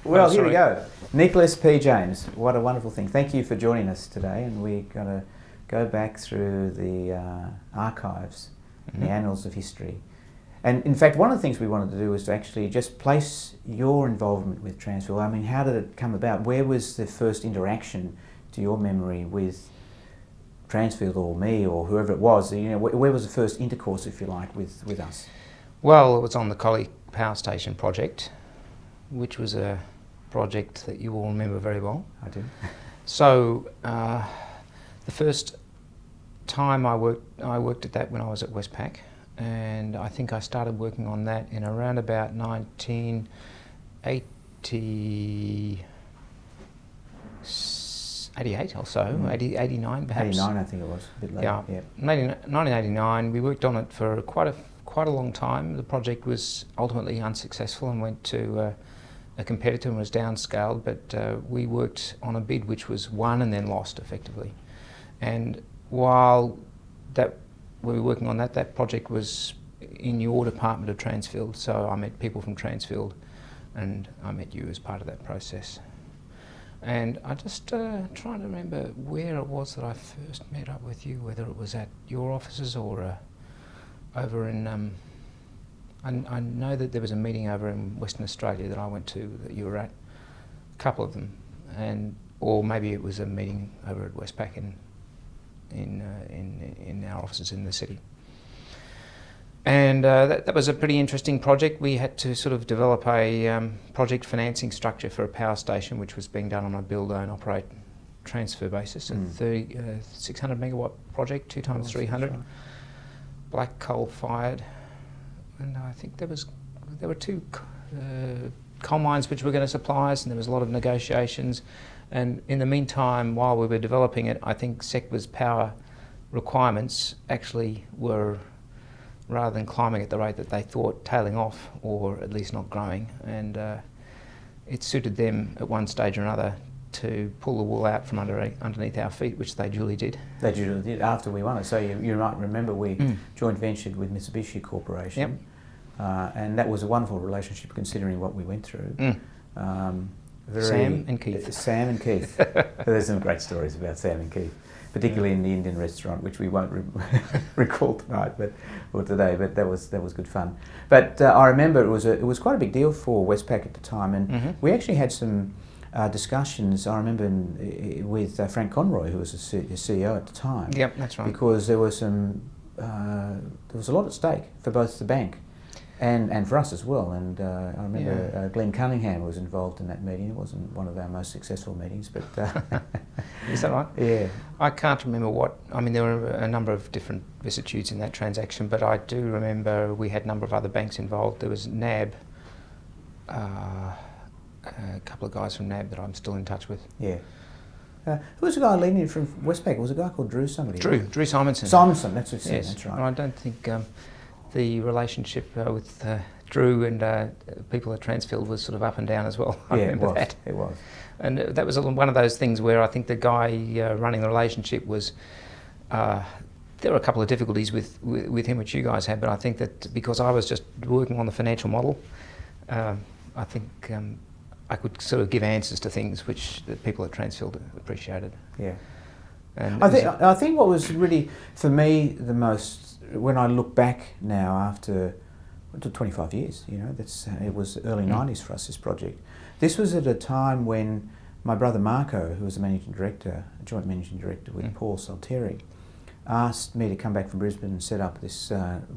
Well, here we go. Nicholas P. James, what a wonderful thing. Thank you for joining us today, and we're going to go back through the archives, the annals of history. And in fact, one of the things we wanted to do was to actually just place your involvement with Transfield. I mean, how did it come about? Where was the first interaction, to your memory, with Transfield or me or whoever it was? You know, where was the first intercourse, if you like, with us? Well, it was on the Collie Power Station project, which was a project that you all remember very well. I do. So the first time I worked at that when I was at Westpac, and I think I started working on that in around about 1988 or so, 89 perhaps. 89, I think it was, a bit later. Yeah, 1989. We worked on it for quite a long time. The project was ultimately unsuccessful and went to a competitor and was downscaled, but we worked on a bid which was won and then lost effectively. And while we were working on that project was in your department of Transfield, so I met people from Transfield and I met you as part of that process. And I just trying to remember where it was that I first met up with you, whether it was at your offices or over in, I know that there was a meeting over in Western Australia that I went to that you were at, a couple of them, or maybe it was a meeting over at Westpac in our offices in the city. And that was a pretty interesting project. We had to sort of develop a project financing structure for a power station which was being done on a build, own, operate, transfer basis, a 600 megawatt project, 2 times 300, right. Black coal fired, and I think there were 2 coal mines which were going to supply us, and there was a lot of negotiations. And in the meantime, while we were developing it, I think SECWA's power requirements actually were, rather than climbing at the rate that they thought, tailing off or at least not growing. And it suited them at one stage or another to pull the wool out from underneath our feet, which they duly did. They duly did after we won it. So you might remember we joint ventured with Mitsubishi Corporation. Yep. And that was a wonderful relationship considering what we went through. Sam and Keith. Sam and Keith. There's some great stories about Sam and Keith, particularly in the Indian restaurant, which we won't recall tonight, or today. But that was good fun. But I remember it was quite a big deal for Westpac at the time, and we actually had some discussions. I remember with Frank Conroy, who was the CEO at the time. Yep, that's right. Because there was a lot at stake for both the bank and for us as well. And I remember Glenn Cunningham was involved in that meeting. It wasn't one of our most successful meetings, but... Is that right? Yeah. I can't remember there were a number of different vicissitudes in that transaction, but I do remember we had a number of other banks involved. There was NAB, a couple of guys from NAB that I'm still in touch with. Yeah. Who was the guy leading it from Westpac? It was a guy called Drew somebody. Drew Simonson. Simonson, that's what it yes. That's right. And I don't think the relationship with Drew and people at Transfield was sort of up and down as well. I remember that. It was. And that was one of those things where I think the guy running the relationship was, there were a couple of difficulties with him which you guys had, but I think that because I was just working on the financial model, I think I could sort of give answers to things which the people at Transfield appreciated. Yeah. And I think what was really, for me, the most, when I look back now after 25 years, it was early 90s for us, this project. This was at a time when my brother Marco, who was a managing director, a joint managing director with Paul Salteri, asked me to come back from Brisbane and set up this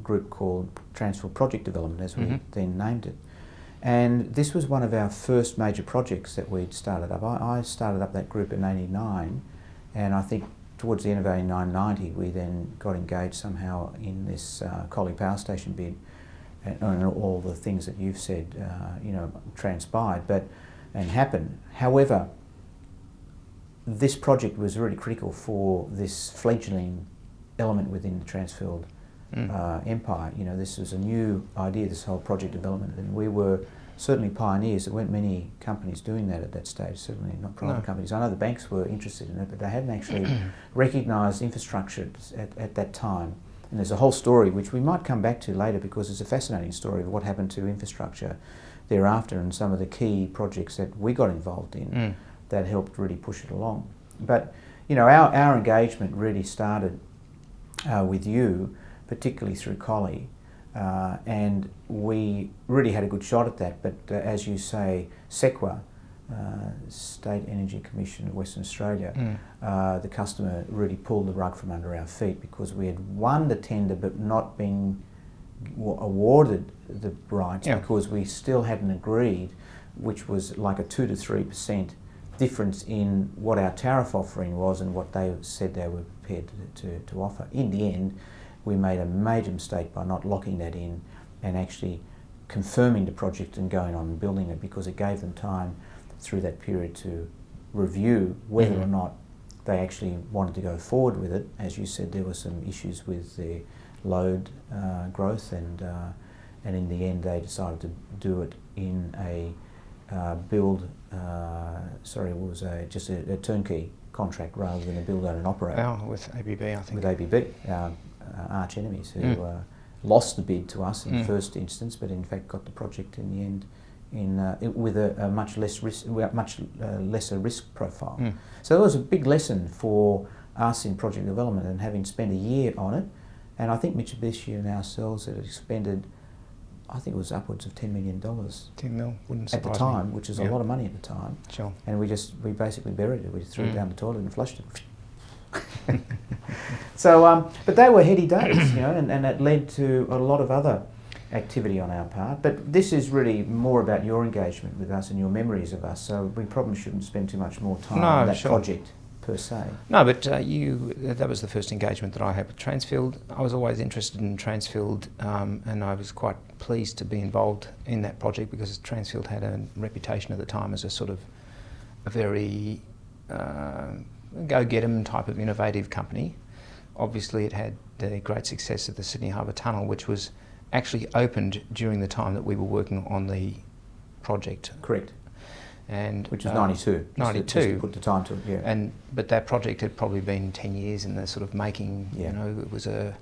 group called Transfield Project Development, as we then named it. And this was one of our first major projects that we'd started up. I started up that group in '89, and I think towards the end of 1990 we then got engaged somehow in this Collie Power Station bid, and all the things that you've said, transpired and happened. However, this project was really critical for this fledgling element within the Transfield empire. This was a new idea, this whole project development, and we were certainly pioneers. There weren't many companies doing that at that stage, certainly not private companies. I know the banks were interested in it, but they hadn't actually recognised infrastructure at that time. And there's a whole story which we might come back to later, because it's a fascinating story of what happened to infrastructure thereafter, and some of the key projects that we got involved in that helped really push it along. But you know, our engagement really started with you, particularly through Collie, and we really had a good shot at that. But as you say, SEQA, State Energy Commission of Western Australia, the customer really pulled the rug from under our feet, because we had won the tender but not been awarded the rights because we still hadn't agreed, which was like a 2 to 3% difference in what our tariff offering was and what they said they were prepared to offer. In the end, we made a major mistake by not locking that in and actually confirming the project and going on and building it, because it gave them time through that period to review whether or not they actually wanted to go forward with it. As you said, there were some issues with the load growth, and in the end they decided to do it in a just a turnkey contract rather than a build, own and operate. With ABB, I think. With ABB, arch enemies, who lost the bid to us in the first instance, but in fact got the project in the end with a much lesser risk profile. So it was a big lesson for us in project development, and having spent a year on it, and I think Mitsubishi and ourselves had expended, I think it was upwards of $10 million. 10 mil, wouldn't surprise at the time, me. which is a lot of money at the time. Sure. And we basically buried it. We threw it down the toilet and flushed it. So, but they were heady days, you know, and it led to a lot of other activity on our part. But this is really more about your engagement with us and your memories of us. So we probably shouldn't spend too much more time on that project per se. No, but that was the first engagement that I had with Transfield. I was always interested in Transfield, and I was quite pleased to be involved in that project, because Transfield had a reputation at the time as a sort of a very go-get-em type of innovative company. Obviously it had the great success of the Sydney Harbour Tunnel, which was actually opened during the time that we were working on the project. Correct. And which was 92. 92. Just to put the time to it, yeah. But that project had probably been 10 years in the sort of making. You know, it was a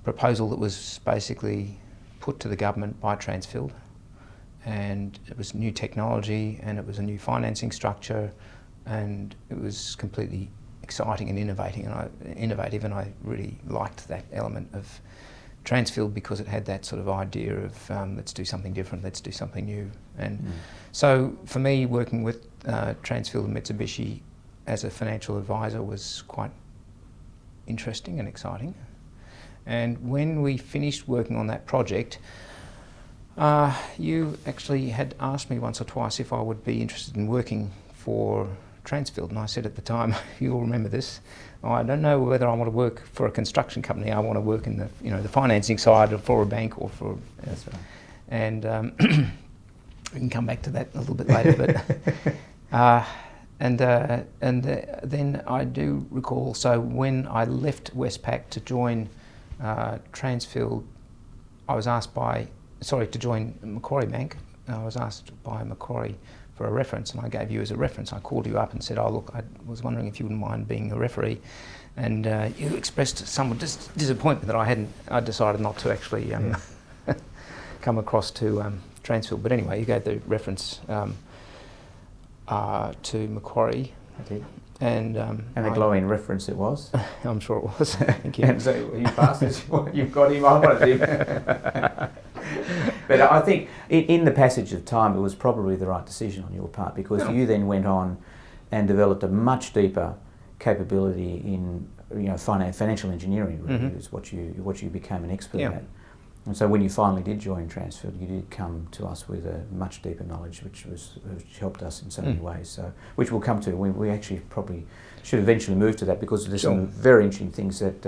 proposal that was basically put to the government by Transfield, and it was new technology, and it was a new financing structure, and it was completely exciting and innovative, and I really liked that element of Transfield, because it had that sort of idea of let's do something different, let's do something new. And so for me, working with Transfield and Mitsubishi as a financial advisor was quite interesting and exciting. And when we finished working on that project, you actually had asked me once or twice if I would be interested in working for Transfield, and I said at the time, you'll remember this, I don't know whether I want to work for a construction company. I want to work in the financing side, or for a bank, or for. That's right. And we can come back to that a little bit later. But then I do recall. So when I left Westpac to join Transfield, I was asked to join Macquarie Bank. I was asked by Macquarie for a reference, and I gave you as a reference. I called you up and said, "Oh look, I was wondering if you wouldn't mind being a referee," and you expressed some disappointment that I decided not to actually come across to Transfield. But anyway, you gave the reference to Macquarie. I did. And a glowing reference it was. I'm sure it was. Thank you. And so you passed it. You've got him. I wanted him. But I think in the passage of time, it was probably the right decision on your part, because you then went on and developed a much deeper capability in financial engineering. Really, is what you became an expert at. And so when you finally did join Transfield, you did come to us with a much deeper knowledge, which helped us in so many ways. So, which we'll come to. We actually probably should eventually move to that, because there's some very interesting things that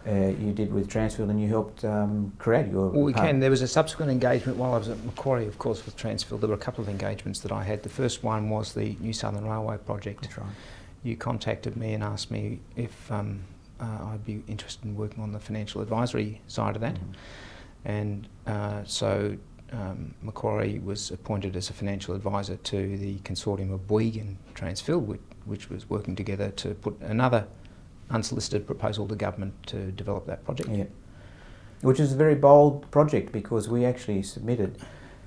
you did with Transfield, and you helped create your. Well, we can. There was a subsequent engagement while I was at Macquarie, of course, with Transfield. There were a couple of engagements that I had. The first one was the New Southern Railway project. That's right. You contacted me and asked me if I'd be interested in working on the financial advisory side of that. And so Macquarie was appointed as a financial advisor to the consortium of Bouygues and Transfield, which was working together to put another unsolicited proposal to government to develop that project. Yeah. Which is a very bold project, because we actually submitted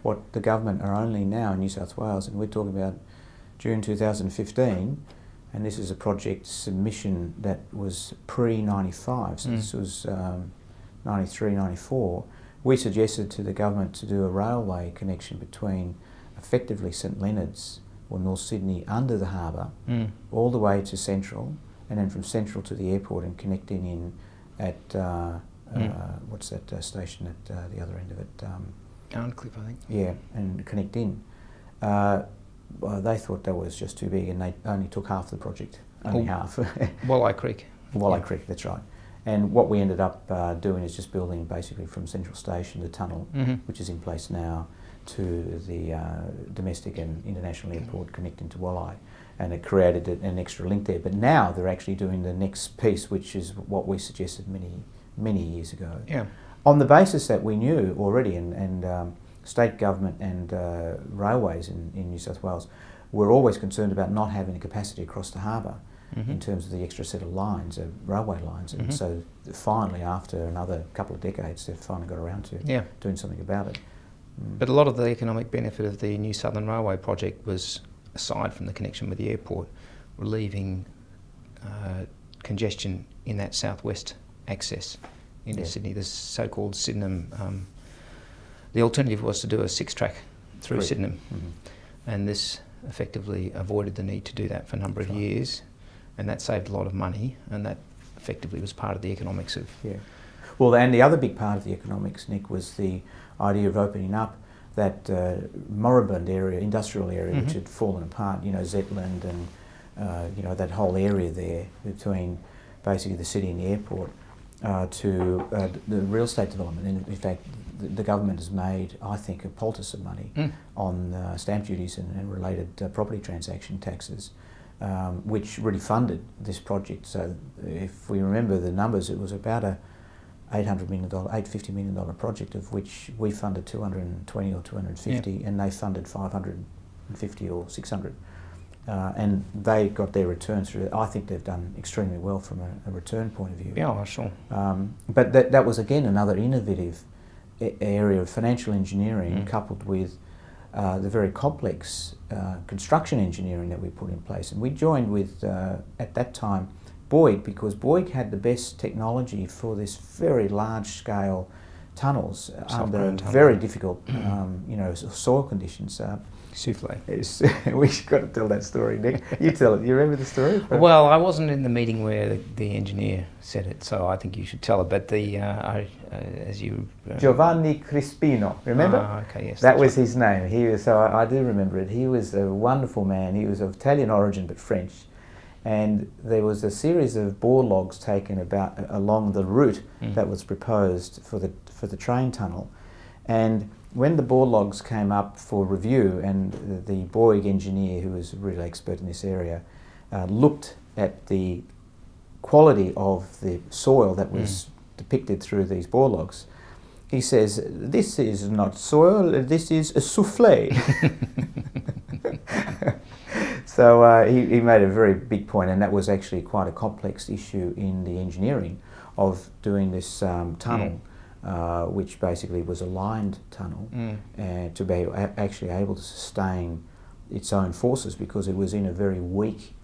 what the government are only now in New South Wales, and we're talking about June 2015, and this is a project submission that was pre-95, so this was 93, 94. We suggested to the government to do a railway connection between effectively St Leonard's or North Sydney under the harbour, all the way to Central, and then from Central to the airport and connecting in at, what's that station at the other end of it? Arncliffe, I think. Yeah, and connect in. Well, they thought that was just too big, and they only took half the project, only half. Walleye Creek. Walleye Creek, that's right. And what we ended up doing is just building basically from Central Station the tunnel, which is in place now, to the domestic and international airport connecting to Walleye, and it created an extra link there. But now they're actually doing the next piece, which is what we suggested many years ago. Yeah. On the basis that we knew already, and state government and railways in New South Wales were always concerned about not having the capacity across the harbour in terms of the extra set of lines, railway lines. And so finally, after another couple of decades, they've finally got around to doing something about it. But a lot of the economic benefit of the New Southern Railway project was, aside from the connection with the airport, relieving congestion in that southwest access into Sydney, the so-called Sydenham. The alternative was to do a 6-track through Sydenham, and this effectively avoided the need to do that for a number of years, and that saved a lot of money, and that effectively was part of the economics of... Yeah. Well, and the other big part of the economics, Nick, was the idea of opening up that moribund area, industrial area, which had fallen apart, you know, Zetland and, you know, that whole area there between basically the city and the airport to the real estate development. And in fact, the government has made, I think, a poultice of money on stamp duties and related property transaction taxes, which really funded this project. So if we remember the numbers, it was about a $850 million project, of which we funded 220 or 250, and they funded 550 or 600. And they got their returns through it. I think they've done extremely well from a return point of view. Yeah, sure. But that was, again, another innovative area of financial engineering coupled with the very complex construction engineering that we put in place. And we joined with, at that time, Boyd, because Boyd had the best technology for this very large-scale tunnels under very difficult, you know, soil conditions. Souffle. We've got to tell that story, Nick. You tell it. You remember the story? Well, I wasn't in the meeting where the engineer said it, so I think you should tell it. But the as you Giovanni Crispino, remember? Okay, yes. That was his name. He was, so I do remember it. He was a wonderful man. He was of Italian origin but French, and there was a series of bore logs taken along the route that was proposed for the train tunnel, and when the bore logs came up for review, and the Boyd engineer, who was a real expert in this area, looked at the quality of the soil that was depicted through these bore logs, he says, "This is not soil, this is a souffle." So he made a very big point, and that was actually quite a complex issue in the engineering of doing this tunnel. Which basically was a lined tunnel, to be actually able to sustain its own forces, because it was in a very weak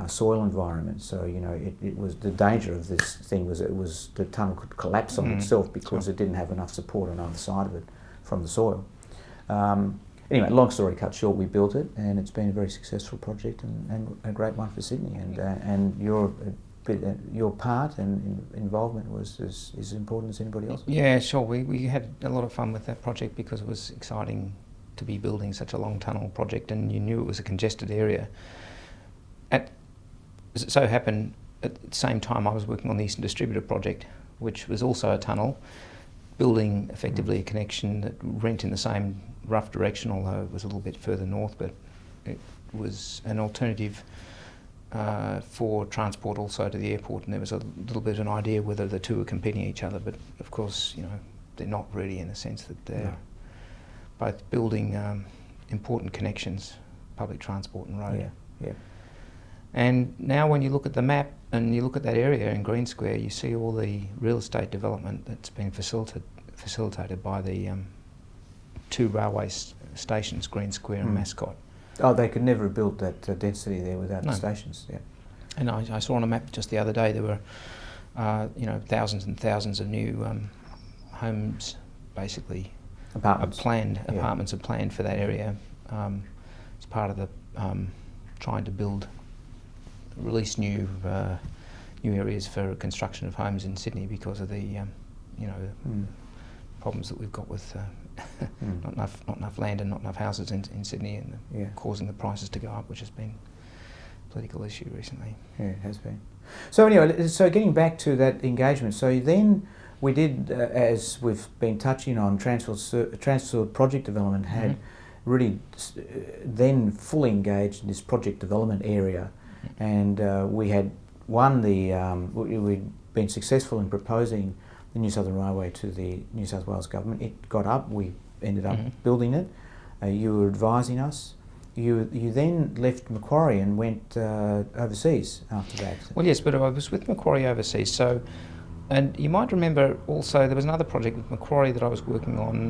soil environment. So, you know, it was the danger of this thing was the tunnel could collapse on itself because it didn't have enough support on either side of it from the soil. Anyway, long story cut short, we built it, and it's been a very successful project and a great one for Sydney. And your part and involvement was as important as anybody else? Yeah, sure. We had a lot of fun with that project because it was exciting to be building such a long tunnel project, and you knew it was a congested area. As it so happened, at the same time I was working on the Eastern Distributor project, which was also a tunnel, building effectively a connection that went in the same rough direction, although it was a little bit further north, but it was an alternative for transport also to the airport, and there was a little bit of an idea whether the two were competing each other, but of course, you know, they're not really, in the sense that they're both building important connections, public transport and road. Yeah. And now when you look at the map and you look at that area in Green Square, you see all the real estate development that's been facilitated by the two railway stations, Green Square and Mascot. Oh, they could never have built that density there without the stations. Yeah. And I saw on a map just the other day there were, thousands and thousands of new homes, basically. Apartments. Apartments are planned for that area. It's part of the trying to release new areas for construction of homes in Sydney because of the problems that we've got with not enough land and not enough houses in Sydney, and causing the prices to go up, which has been a political issue recently. Yeah, it has been. So anyway, so getting back to that engagement, so then we did, as we've been touching on, Transfield project development had really then fully engaged in this project development area, and we had won we'd been successful in proposing the New Southern Railway to the New South Wales government. It got up, we ended up building it. You were advising us. You then left Macquarie and went overseas after that. Well, yes, but I was with Macquarie overseas. So, and you might remember also there was another project with Macquarie that I was working on.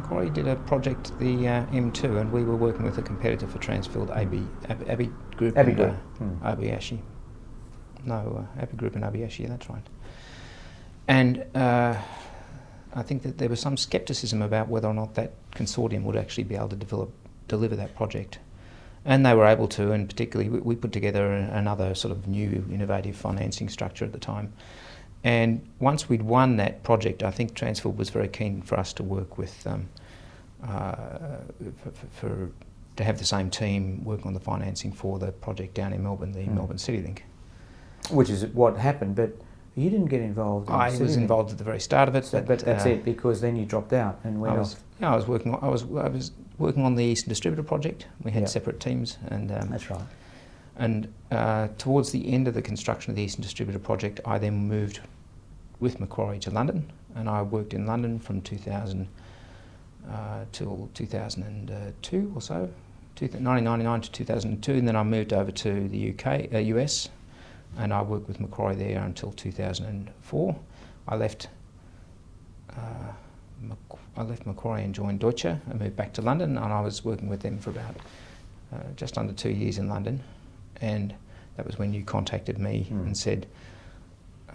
Macquarie did a project, the M2, and we were working with a competitor for Transfield, Abbey Group. Abbey Group. Abiyashi. No, Abbey Group and Abiyashi, that's right. And I think that there was some scepticism about whether or not that consortium would actually be able to deliver that project. And they were able to, and particularly we put together another sort of new innovative financing structure at the time. And once we'd won that project, I think Transfield was very keen for us to work with, to have the same team work on the financing for the project down in Melbourne, the Melbourne City Link. Which is what happened, but you didn't get involved in I was involved at the very start of it. So, but that's it, because then you dropped out and went off. Yeah, I was working on the Eastern Distributor project. We had separate teams, and that's right. And towards the end of the construction of the Eastern Distributor project, I then moved with Macquarie to London, and I worked in London from 2000 till 2002 or so, 1999 to 2002, and then I moved over to the US, and I worked with Macquarie there until 2004. I left Macquarie and joined Deutsche and moved back to London, and I was working with them for about just under 2 years in London, and that was when you contacted me and said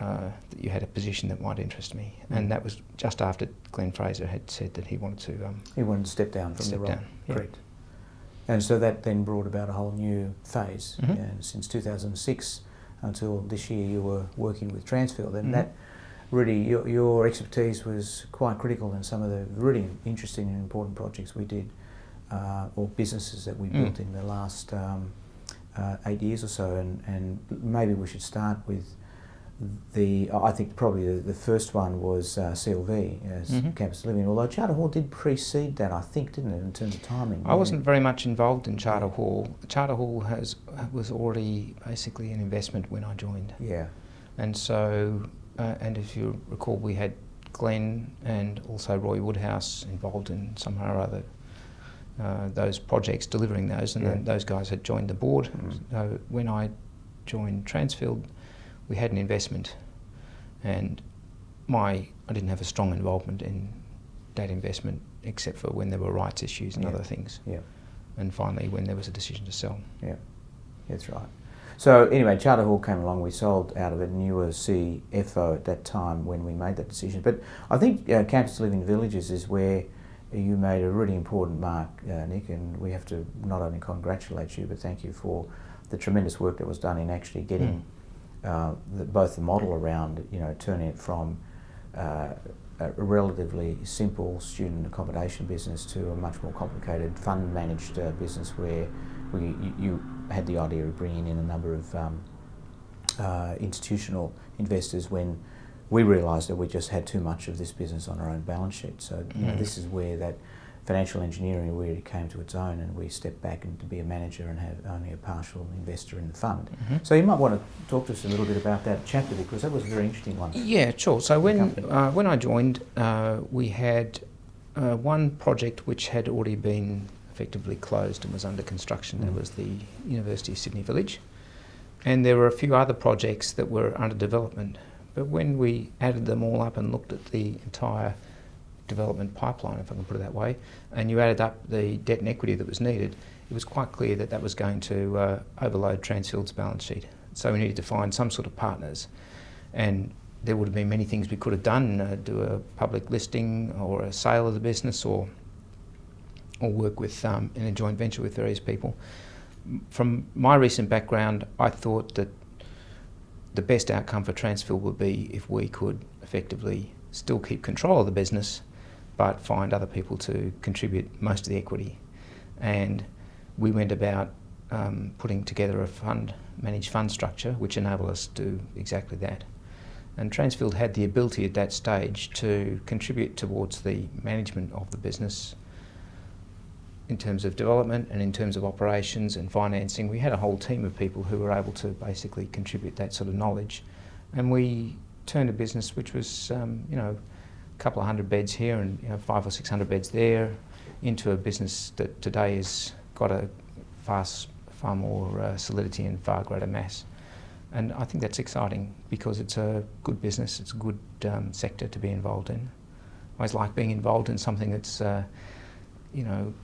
that you had a position that might interest me, and that was just after Glenn Fraser had said that he wanted to step down from the role. Yeah. Correct. And so that then brought about a whole new phase. And since 2006 until this year, you were working with Transfield, and that really your expertise was quite critical in some of the really interesting and important projects we did, or businesses that we built in the last 8 years or so. And maybe we should start with I think probably the first one was CLV, as Campus Living, although Charter Hall did precede that, I think, didn't it, in terms of timing? I wasn't very much involved in Charter Hall. Charter Hall was already basically an investment when I joined. Yeah. And so, and if you recall, we had Glenn and also Roy Woodhouse involved in somehow or other those projects, delivering those, and then those guys had joined the board. So when I joined Transfield, we had an investment, and I didn't have a strong involvement in that investment except for when there were rights issues and other things. Yeah. And finally when there was a decision to sell. Yeah, that's right. So anyway, Charter Hall came along, we sold out of it, and you were CFO at that time when we made that decision. But I think Campus Living Villages is where you made a really important mark, Nick, and we have to not only congratulate you, but thank you for the tremendous work that was done in actually getting both the model around, turning it from a relatively simple student accommodation business to a much more complicated fund managed business where you had the idea of bringing in a number of institutional investors when we realised that we just had too much of this business on our own balance sheet. So this is where that financial engineering really came to its own, and we stepped back and to be a manager and have only a partial investor in the fund. So you might want to talk to us a little bit about that chapter, because that was a very interesting one. Yeah, sure. So when I joined, we had one project which had already been effectively closed and was under construction. That was the University of Sydney Village, and there were a few other projects that were under development. But when we added them all up and looked at the entire development pipeline, if I can put it that way, and you added up the debt and equity that was needed, it was quite clear that that was going to overload Transfield's balance sheet. So we needed to find some sort of partners, and there would have been many things we could have done, do a public listing or a sale of the business, or work with in a joint venture with various people. From my recent background, I thought that the best outcome for Transfield would be if we could effectively still keep control of the business, but find other people to contribute most of the equity. And we went about putting together a managed fund structure which enabled us to do exactly that. And Transfield had the ability at that stage to contribute towards the management of the business in terms of development and in terms of operations and financing. We had a whole team of people who were able to basically contribute that sort of knowledge. And we turned a business which was, a couple of hundred beds here and 500 or 600 beds there into a business that today has got a far more solidity and far greater mass. And I think that's exciting because it's a good business, it's a good sector to be involved in. I always like being involved in something that's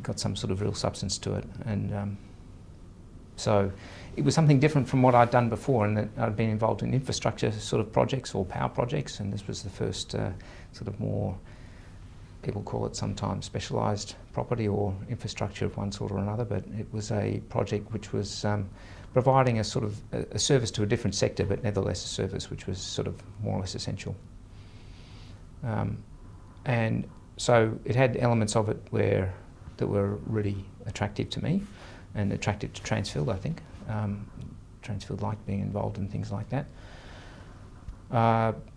got some sort of real substance to it. And so it was something different from what I'd done before, and that I'd been involved in infrastructure sort of projects or power projects, and this was the first sort of more, people call it sometimes specialised property or infrastructure of one sort or another, but it was a project which was providing a sort of a service to a different sector, but nevertheless a service which was sort of more or less essential. And so it had elements of it that were really attractive to me and attractive to Transfield, I think. Transfield liked being involved in things like that.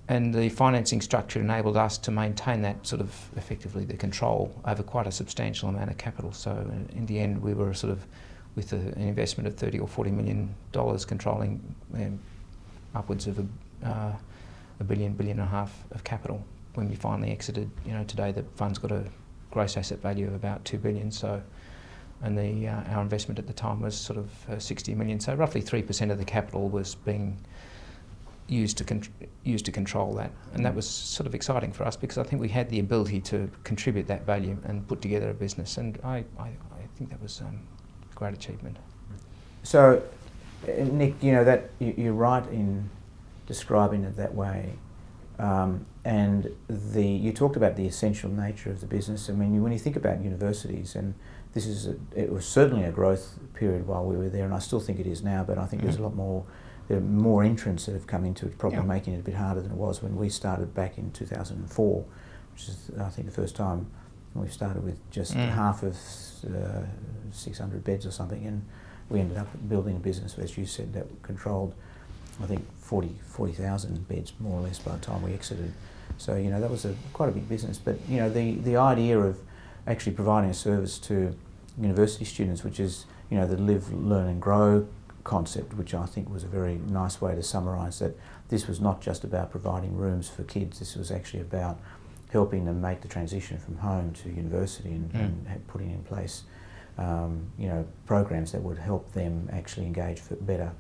And the financing structure enabled us to maintain that sort of effectively the control over quite a substantial amount of capital. So in the end we were sort of with an investment of $30 or $40 million controlling upwards of a billion and a half of capital. When we finally exited, today the fund's got a gross asset value of about $2 billion. So, and our investment at the time was sort of $60 million. So roughly 3% of the capital was being used to control that, and that was sort of exciting for us because I think we had the ability to contribute that value and put together a business. And I think that was a great achievement. So, Nick, that you're right in describing it that way. And you talked about the essential nature of the business. I mean, when you think about universities, and it was certainly a growth period while we were there, and I still think it is now, but I think there's a lot more, there are more entrants that have come into it, probably making it a bit harder than it was when we started back in 2004, which is, I think, the first time we started with just half of 600 beds or something, and we ended up building a business, as you said, that controlled, I think, 40,000 beds more or less by the time we exited. So that was quite a big business. But the idea of actually providing a service to university students, which is the live, learn and grow concept, which I think was a very nice way to summarise that this was not just about providing rooms for kids. This was actually about helping them make the transition from home to university and putting in place programs that would help them actually engage better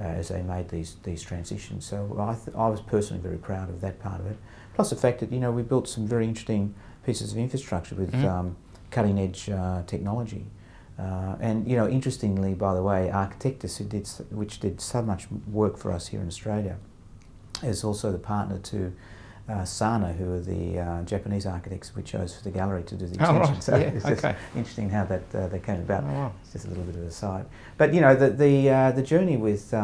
as they made these transitions. So I was personally very proud of that part of it. Plus the fact that we built some very interesting pieces of infrastructure with cutting edge technology. And interestingly, by the way, Architectus, which did so much work for us here in Australia, is also the partner to Sana, who are the Japanese architects we chose for the gallery to do the extension. Oh, right. So it's just interesting how that came about. Oh, wow. It's just a little bit of a side. But the journey with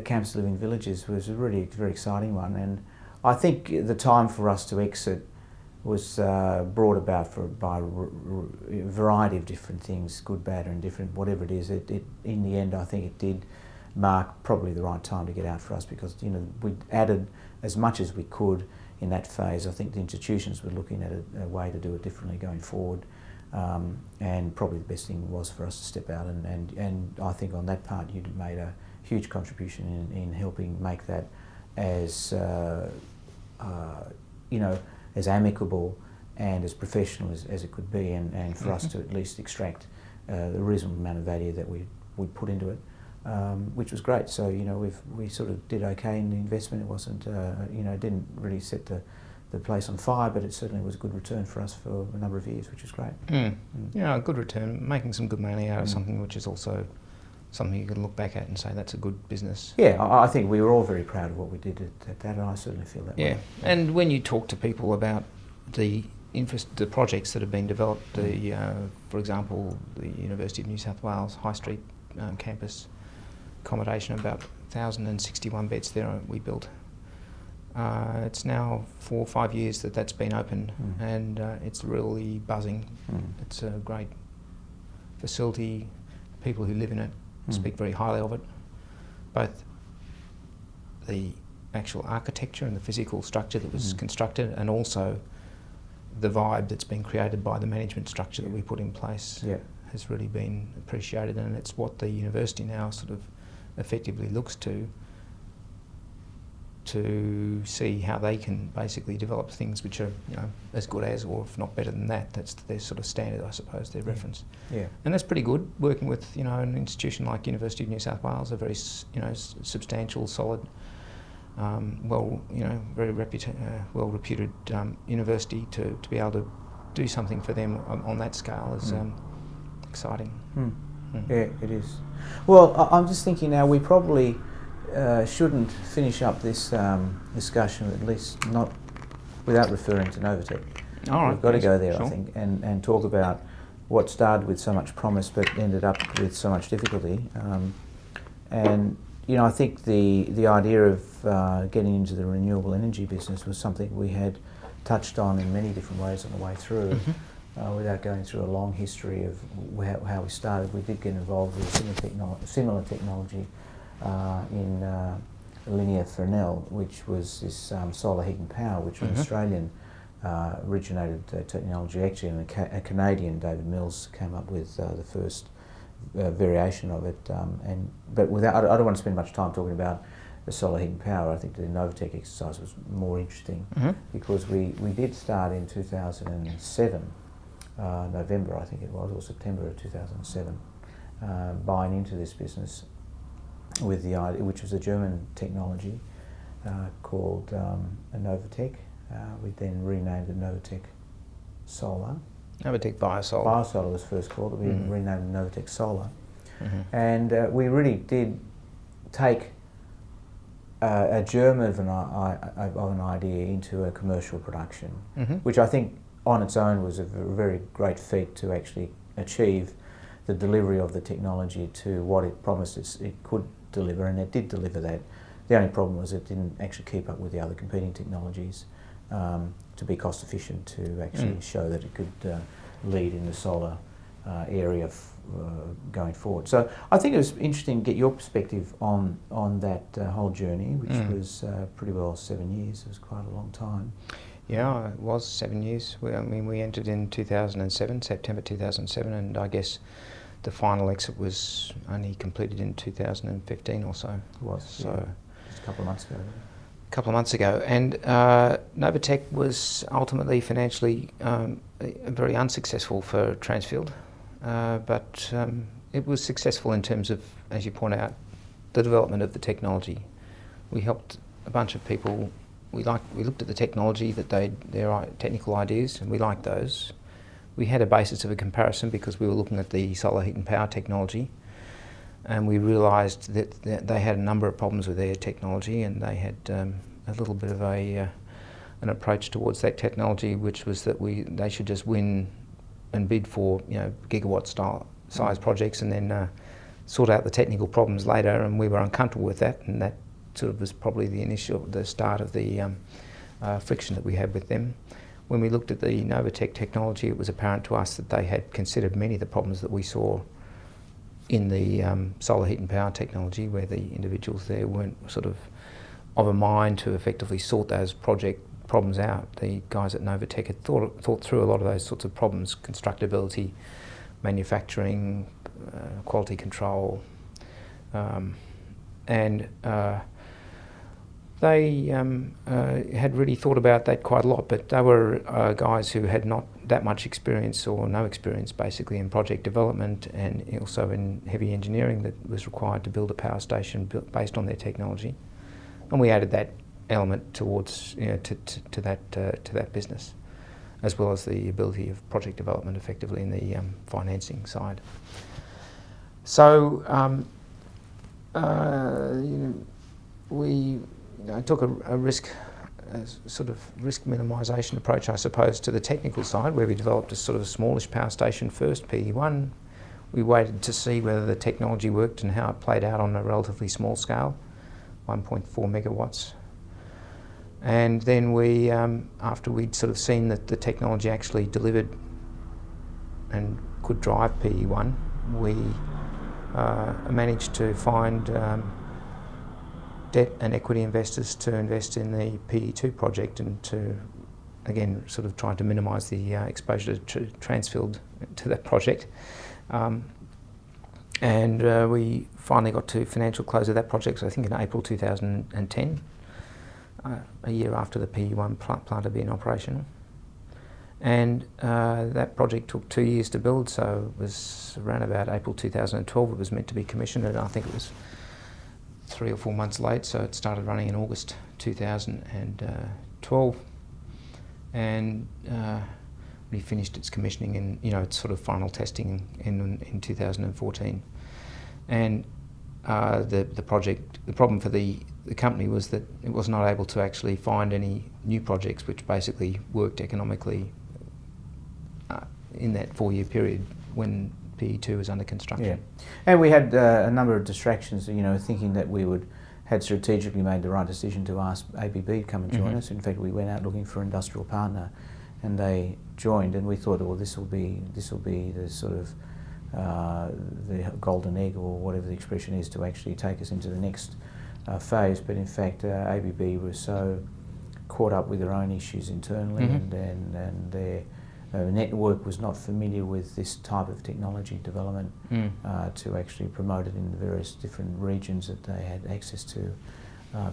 Campus Living Villages was a really very exciting one, and I think the time for us to exit was brought about by a variety of different things, good, bad, or indifferent, whatever it is. It in the end, I think it did mark probably the right time to get out for us because we added as much as we could in that phase. I think the institutions were looking at a way to do it differently going forward, and probably the best thing was for us to step out. And I think on that part you made a huge contribution in helping make that as as amicable and as professional as it could be, and for us to at least extract the reasonable amount of value that we put into it, which was great. So we sort of did okay in the investment. It wasn't didn't really set the the place on fire, but it certainly was a good return for us for a number of years, which was great. Yeah, a good return, making some good money out of something which is also something you can look back at and say that's a good business. Yeah, I think we were all very proud of what we did at that, and I certainly feel that way. Yeah, and when you talk to people about the projects that have been developed, for example, the University of New South Wales High Street campus accommodation, about 1,061 beds there we built. It's now 4 or 5 years that's been open, and it's really buzzing. It's a great facility. People who live in it speak very highly of it. Both the actual architecture and the physical structure that was constructed, and also the vibe that's been created by the management structure that we put in place has really been appreciated, and it's what the university now sort of effectively looks to see how they can basically develop things which are, you know, as good as, or if not better than that. That's their sort of standard, I suppose, their reference. Yeah. And that's pretty good, working with, you know, an institution like University of New South Wales, a very, you know, substantial, solid, very well-reputed university, to be able to do something for them on that scale is exciting. Yeah, it is. Well, I'm just thinking now, we probably shouldn't finish up this discussion, at least not without referring to Novatech. All right, we've got to go there, sure. I think, and talk about what started with so much promise but ended up with so much difficulty. And you know, I think the idea of getting into the renewable energy business was something we had touched on in many different ways on the way through. Without going through a long history of how we started, we did get involved with similar technology in Linear Fresnel, which was this solar heat and power, which was Australian originated technology, actually, and a Canadian, David Mills, came up with the first variation of it. But without, I don't want to spend much time talking about the solar heat and power. I think the Novatech exercise was more interesting because we did start in 2007, November I think it was, or September of 2007, buying into this business with the idea, which was a German technology called Novatech. We then renamed it Novatech Solar. Novatech Biosolar. Biosolar was first called, but we renamed it Novatech Solar. And we really did take a germ of an idea into a commercial production, which I think on its own was a very great feat to actually achieve the delivery of the technology to what it promised it could deliver, and it did deliver that. The only problem was it didn't actually keep up with the other competing technologies to be cost efficient, to actually show that it could lead in the solar area going forward. So I think it was interesting to get your perspective on that whole journey, which was pretty well 7 years. It was quite a long time. Yeah, it was 7 years. We entered in 2007, September 2007, and I guess the final exit was only completed in 2015 or so. It was, so just a couple of months ago. Couple of months ago, and Novatech was ultimately financially very unsuccessful for Transfield, but it was successful in terms of, as you point out, the development of the technology. We helped a bunch of people. We looked at the technology, their technical ideas, and we liked those. We had a basis of a comparison because we were looking at the solar heat and power technology, and we realised that they had a number of problems with their technology, and they had a little bit of an approach towards that technology, which was that they should just win and bid for, you know, gigawatt style size projects, and then sort out the technical problems later. And we were uncomfortable with that, and that sort of was probably the start of the friction that we had with them. When we looked at the Novatech technology, it was apparent to us that they had considered many of the problems that we saw in the solar heat and power technology, where the individuals there weren't sort of a mind to effectively sort those project problems out. The guys at Novatech had thought through a lot of those sorts of problems: constructability, manufacturing, quality control, and they had really thought about that quite a lot, but they were guys who had not that much experience, or no experience basically, in project development, and also in heavy engineering that was required to build a power station based on their technology. And we added that element towards to that business, as well as the ability of project development effectively in the financing side. So we took a risk, sort of risk minimisation approach, I suppose, to the technical side, where we developed a sort of smallish power station first, PE1. We waited to see whether the technology worked and how it played out on a relatively small scale, 1.4 megawatts. And then we, after we'd sort of seen that the technology actually delivered and could drive PE1, we managed to find debt and equity investors to invest in the PE2 project, and to, again, sort of try to minimise the exposure to Transfield to that project. And we finally got to financial close of that project, so I think in April 2010, a year after the PE1 plant had been operational. And that project took 2 years to build, so it was around about April 2012 it was meant to be commissioned, and I think it was 3 or 4 months late, so it started running in August 2012, and we finished its commissioning and its sort of final testing in 2014. And the problem for the company was that it was not able to actually find any new projects which basically worked economically in that 4-year period when PE2 was under construction. Yeah, and we had a number of distractions, thinking that we had strategically made the right decision to ask ABB to come and join us. In fact, we went out looking for an industrial partner, and they joined, and we thought, well, this will be the sort of the golden egg, or whatever the expression is, to actually take us into the next phase. But in fact, ABB was so caught up with their own issues internally, and their network was not familiar with this type of technology development to actually promote it in the various different regions that they had access to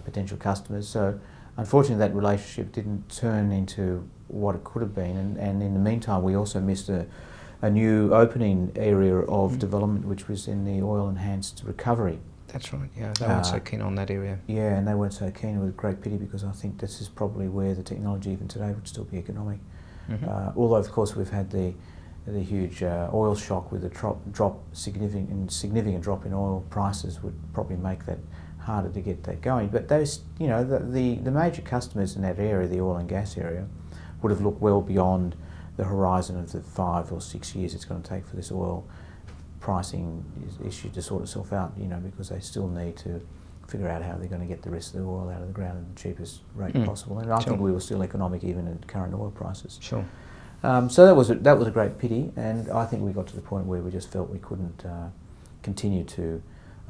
potential customers. So unfortunately that relationship didn't turn into what it could have been, and in the meantime we also missed a new opening area of development, which was in the oil enhanced recovery. That's right, yeah, they weren't so keen on that area. Yeah, and they weren't so keen. It was a great pity, because I think this is probably where the technology even today would still be economic. Although of course we've had the huge oil shock with the significant drop in oil prices would probably make that harder to get that going. But those, the major customers in that area, the oil and gas area, would have looked well beyond the horizon of the 5 or 6 years it's going to take for this oil pricing issue to sort itself out, because they still need to figure out how they're going to get the rest of the oil out of the ground at the cheapest rate possible. And I think we were still economic even at current oil prices. Sure. So that was a great pity, and I think we got to the point where we just felt we couldn't continue to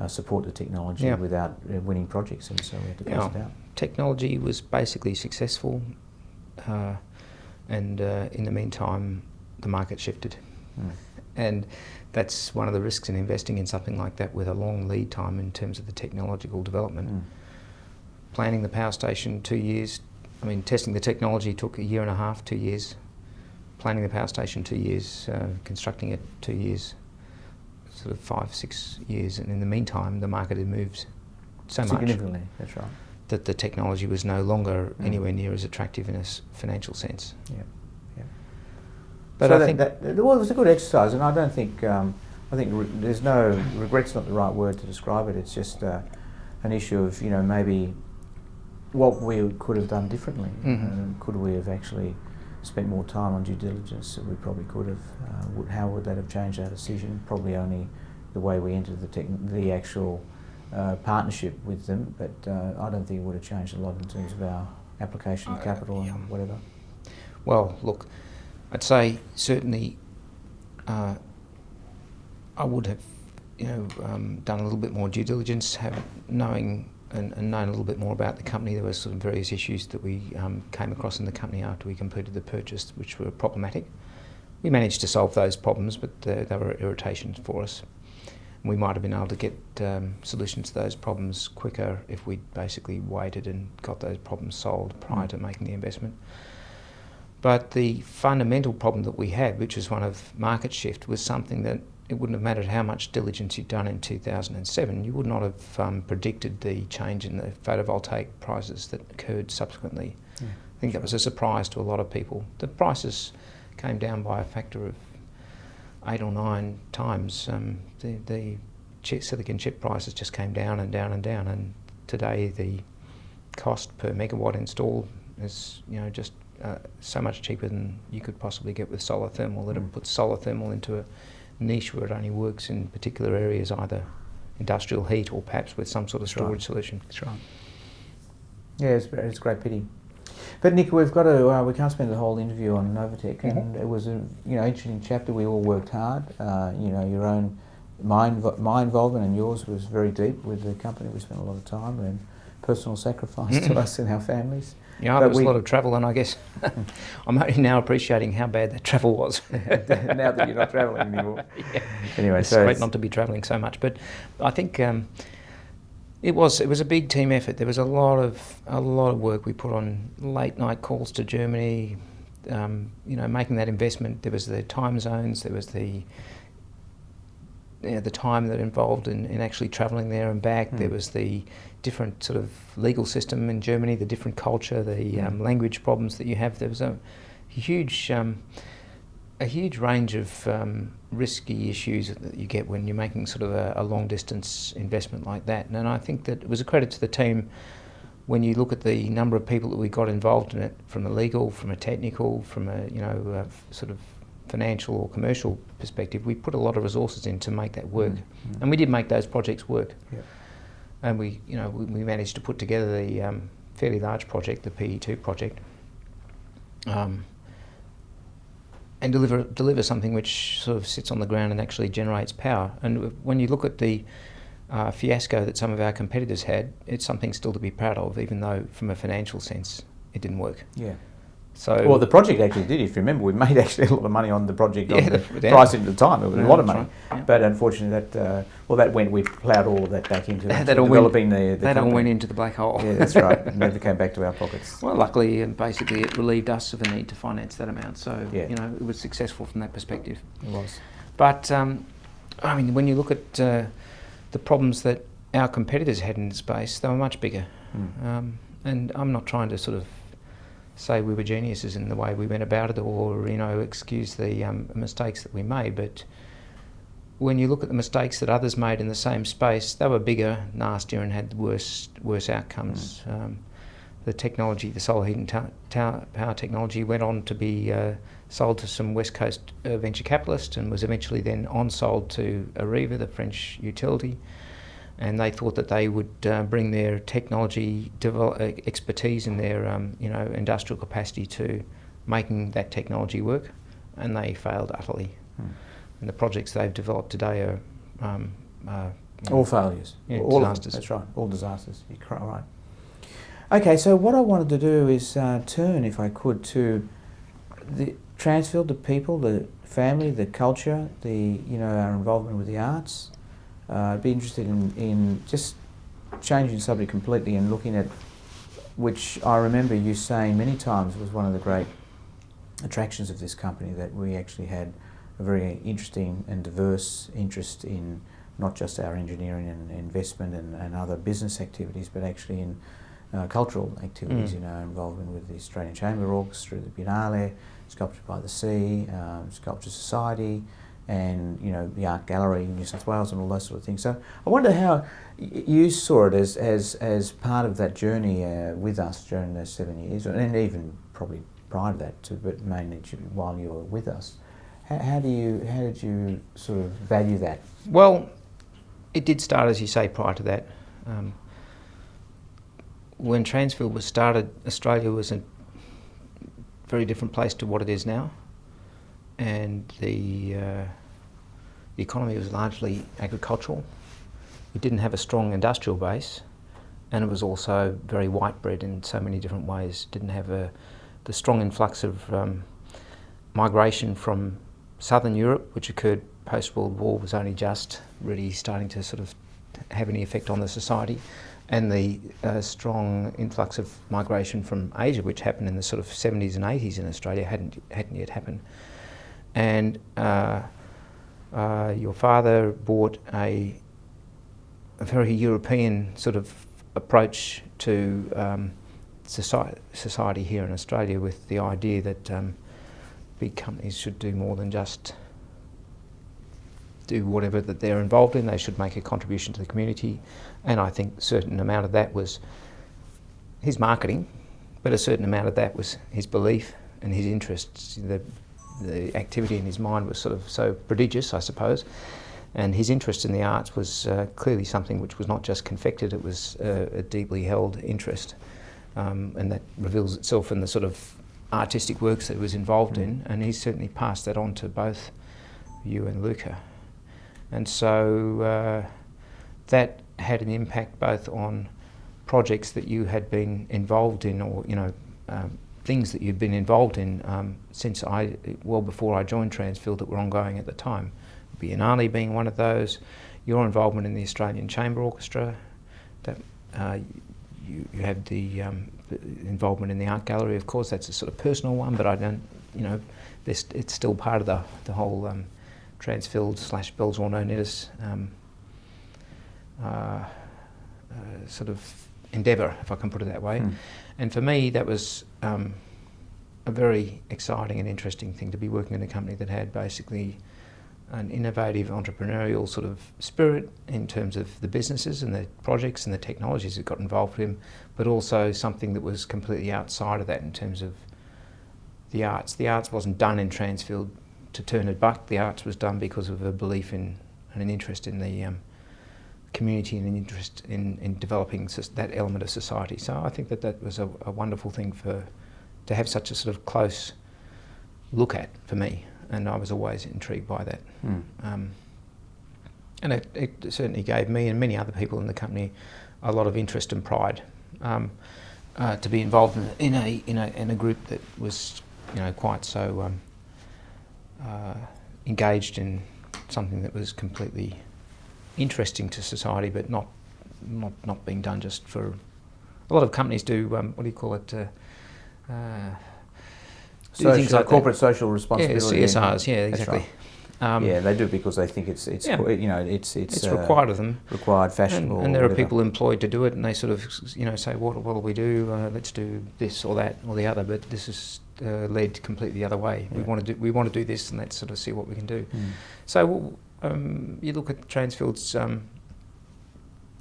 support the technology without winning projects, and so we had to close it out. Technology was basically successful, and in the meantime the market shifted. And that's one of the risks in investing in something like that, with a long lead time in terms of the technological development. Planning the power station 2 years, testing the technology took 1.5 years, 2 years. Planning the power station 2 years, constructing it 2 years, sort of 5-6 years, and in the meantime the market had moved so much. Significantly, that's right. That the technology was no longer anywhere near as attractive in a financial sense. Yeah. But so I think it was a good exercise, and I don't think there's no regret's not the right word to describe it. It's just an issue of maybe what we could have done differently. Could we have actually spent more time on due diligence? We probably could have. How would that have changed our decision? Probably only the way we entered the actual partnership with them, but I don't think it would have changed a lot in terms of our application of capital and whatever. Well, look, I'd say certainly I would have done a little bit more due diligence, knowing and known a little bit more about the company. There were sort of various issues that we came across in the company after we completed the purchase, which were problematic. We managed to solve those problems, but they were irritations for us. We might have been able to get solutions to those problems quicker if we'd basically waited and got those problems solved prior to making the investment. But the fundamental problem that we had, which was one of market shift, was something that it wouldn't have mattered how much diligence you'd done in 2007. You would not have predicted the change in the photovoltaic prices that occurred subsequently. Yeah, I think that was a surprise to a lot of people. The prices came down by a factor of 8 or 9 times. The silicon chip prices just came down and down and down, and today the cost per megawatt installed is, just so much cheaper than you could possibly get with solar thermal. That it puts solar thermal into a niche where it only works in particular areas, either industrial heat or perhaps with some sort of storage solution. That's right. Yeah, it's a great pity. But Nick, we've got to. We can't spend the whole interview on Novatec, and it was a interesting chapter. We all worked hard. Your own, my involvement and yours was very deep with the company. We spent a lot of time and personal sacrifice to us and our families. Yeah, there was a lot of travel, and I guess I'm only now appreciating how bad that travel was. Now that you're not travelling anymore. Yeah. Anyway, it's great not to be travelling so much, but I think it was a big team effort. There was a lot of work we put on, late night calls to Germany, making that investment. There was the time zones. There was the time that involved in actually travelling there and back. There was the different sort of legal system in Germany, the different culture, the language problems that you have. There was a huge range of risky issues that you get when you're making sort of a long distance investment like that. And I think that it was a credit to the team when you look at the number of people that we got involved in it, from a legal, from a technical, from a sort of financial or commercial perspective. We put a lot of resources in to make that work, and we did make those projects work. Yeah. And we managed to put together the fairly large project, the PE2 project, and deliver something which sort of sits on the ground and actually generates power. And when you look at the fiasco that some of our competitors had, it's something still to be proud of, even though from a financial sense it didn't work. Yeah. Well, the project actually did. If you remember, we made actually a lot of money on the project. On the price at the time, it was a lot of money. Right. Yeah. But unfortunately, we ploughed all of that back into developing the That all went into the black hole. Yeah, that's right. It never came back to our pockets. Well, luckily, basically, it relieved us of a need to finance that amount. So, it was successful from that perspective. It was. But, when you look at the problems that our competitors had in the space, they were much bigger. And I'm not trying to sort of say we were geniuses in the way we went about it, or excuse the mistakes that we made, but when you look at the mistakes that others made in the same space, they were bigger, nastier, and had worse outcomes. The technology, the solar heat and power technology, went on to be sold to some West Coast venture capitalists, and was eventually then on-sold to Arriva, the French utility. And they thought that they would bring their technology expertise and their industrial capacity to making that technology work, and they failed utterly. And the projects they've developed today are all failures. Yeah, all disasters. That's right, all disasters. You're quite right. Okay, so what I wanted to do is turn, if I could, to the Transfield, the people, the family, the culture, our involvement with the arts. I'd be interested in just changing the subject completely and looking at, which I remember you saying many times was one of the great attractions of this company, that we actually had a very interesting and diverse interest in not just our engineering and investment and other business activities, but actually in cultural activities, involvement with the Australian Chamber Orchestra, the Biennale, Sculpture by the Sea, Sculpture Society, and the Art Gallery in New South Wales and all those sort of things. So I wonder how you saw it as part of that journey with us during those 7 years, and even probably prior to that, but mainly while you were with us. How did you sort of value that? Well, it did start, as you say, prior to that. When Transfield was started, Australia was a very different place to what it is now. And the economy was largely agricultural. It didn't have a strong industrial base, and it was also very white bread in so many different ways. It didn't have the strong influx of migration from southern Europe, which occurred post-World War, was only just really starting to sort of have any effect on the society, and the strong influx of migration from Asia, which happened in the sort of 70s and 80s in Australia, hadn't yet happened. And Your father brought a very European sort of approach to society here in Australia, with the idea that big companies should do more than just do whatever that they're involved in. They should make a contribution to the community, and I think a certain amount of that was his marketing, but a certain amount of that was his belief and his interests. The activity in his mind was sort of so prodigious, I suppose, and his interest in the arts was clearly something which was not just confected, it was a deeply held interest, and that reveals itself in the sort of artistic works that he was involved in, and he's certainly passed that on to both you and Luca. And so that had an impact both on projects that you had been involved in, or things that you'd been involved in since well before I joined Transfield, that were ongoing at the time. Biennale being one of those, your involvement in the Australian Chamber Orchestra, that you had the involvement in the art gallery. Of course, that's a sort of personal one, but I don't, it's still part of the whole Transfield / Belgiorno-Nettis sort of endeavour, if I can put it that way. And for me, that was a very exciting and interesting thing, to be working in a company that had basically an innovative entrepreneurial sort of spirit in terms of the businesses and the projects and the technologies that got involved in, but also something that was completely outside of that in terms of the arts. The arts wasn't done in Transfield to turn a buck. The arts was done because of a belief in and an interest in the community and an interest in developing that element of society. So I think that was a wonderful thing to have such a sort of close look at for me, and I was always intrigued by that. And it certainly gave me and many other people in the company a lot of interest and pride to be involved in a group that was quite so engaged in something that was completely interesting to society, but not being done just for. A lot of companies do what do you call it? Do things like corporate that. social responsibility. Yeah, CSRs. Yeah, exactly. Right. Yeah, they do because they think it's it's required of them. Required, fashionable. And there are people employed to do it, and they sort of say, what will we do? Let's do this or that or the other. But this is led completely the other way. Yeah. We want to do this, and let's sort of see what we can do. So you look at Transfield's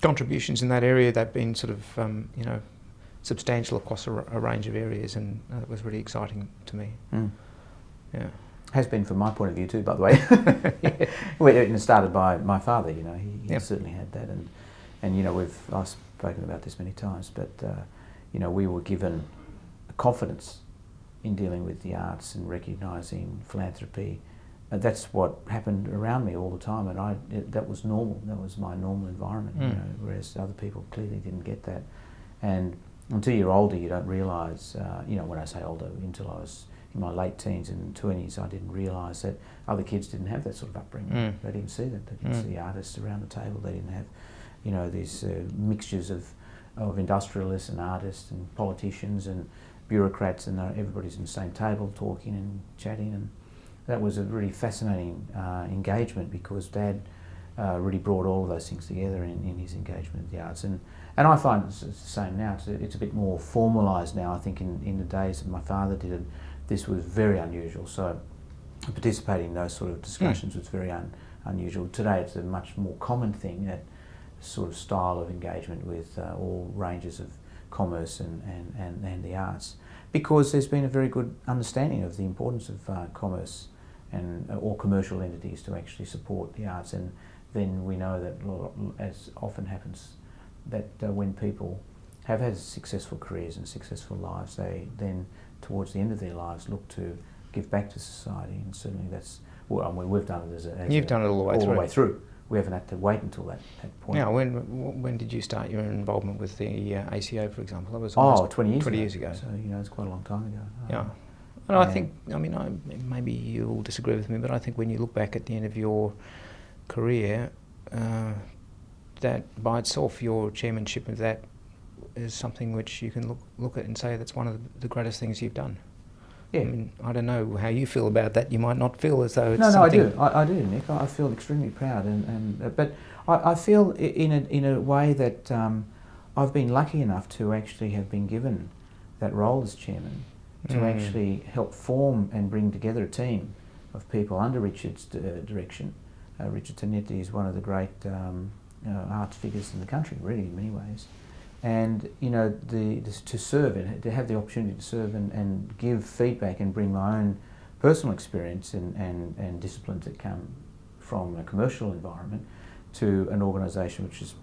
contributions in that area. They've been sort of substantial across a range of areas, and it was really exciting to me. Yeah. Has been from my point of view too, by the way. Yeah. Well, it started by my father. He certainly had that, and I've spoken about this many times, but we were given confidence in dealing with the arts and recognising philanthropy. That's what happened around me all the time, and that was normal. That was my normal environment. Whereas other people clearly didn't get that, and until you're older, you don't realise. When I say older, until I was in my late teens and 20s, I didn't realise that other kids didn't have that sort of upbringing. They didn't see that. They didn't see artists around the table. They didn't have, these mixtures of industrialists and artists and politicians and bureaucrats, and everybody's in the same table talking and chatting. And that was a really fascinating engagement, because Dad really brought all of those things together in his engagement with the arts. And I find it's the same now. It's a bit more formalised now. I think in the days that my father did it, this was very unusual. So participating in those sort of discussions was very unusual. Today it's a much more common thing, that sort of style of engagement with all ranges of commerce and the arts, because there's been a very good understanding of the importance of commerce and all commercial entities to actually support the arts. And then we know that, as often happens, that when people have had successful careers and successful lives, they then, towards the end of their lives, look to give back to society. And certainly that's, we've done it You've done it all the way through. We haven't had to wait until that point. Now, when did you start your involvement with the ACO, for example? That was 20 years ago. So it's quite a long time ago. Yeah. And I think, maybe you'll disagree with me, but I think when you look back at the end of your career, that by itself, your chairmanship of that is something which you can look at and say that's one of the greatest things you've done. Yeah. I mean, I don't know how you feel about that. You might not feel as though it's No, something... I do, Nick. I feel extremely proud, but I feel in a way that I've been lucky enough to actually have been given that role as chairman, to actually help form and bring together a team of people under Richard's direction. Richard Tonetti is one of the great arts figures in the country, really, in many ways. And to serve and to have the opportunity to serve and give feedback and bring my own personal experience and disciplines that come from a commercial environment to an organisation which is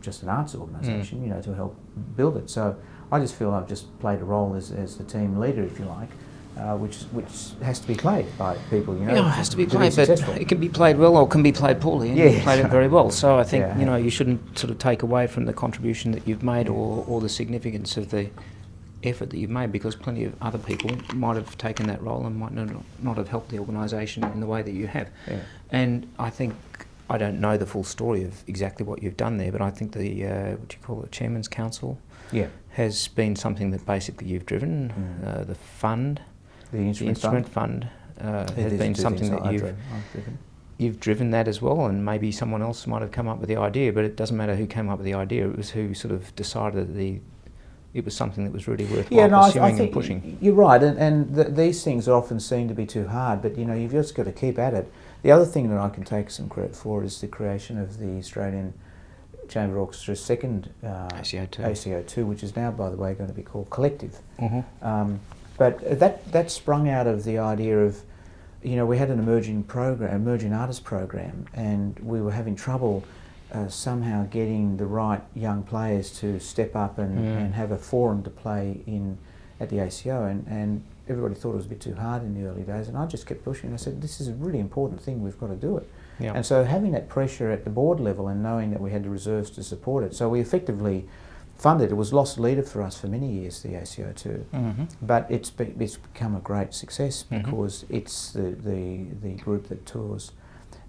just an arts organisation, to help build it. So I just feel I've just played a role as the team leader, if you like, which has to be played by people, Yeah, it has to be played, but it can be played well or can be played poorly, and you've played it very well. So I think, you shouldn't sort of take away from the contribution that you've made or the significance of the effort that you've made, because plenty of other people might have taken that role and might not have helped the organisation in the way that you have. Yeah. And I think, I don't know the full story of exactly what you've done there, but I think the, what do you call it, Chairman's Council has been something that basically you've driven. The fund, the instrument fund has been something that you've driven that as well, and maybe someone else might have come up with the idea, but it doesn't matter who came up with the idea, it was who sort of decided that it was something that was really worthwhile pursuing and pushing. You're right, and these things are often seen to be too hard, but you've just got to keep at it. The other thing that I can take some credit for is the creation of the Australian Chamber Orchestra's second ACO2, which is now, by the way, going to be called Collective. But that sprung out of the idea of, we had an emerging artist program, and we were having trouble somehow getting the right young players to step up and have a forum to play at the ACO, and everybody thought it was a bit too hard in the early days, and I just kept pushing. I said, this is a really important thing, we've got to do it. Yeah. And so having that pressure at the board level and knowing that we had the reserves to support it, so we effectively funded. It was lost leader for us for many years, the ACO2, but it's become a great success because it's the group that tours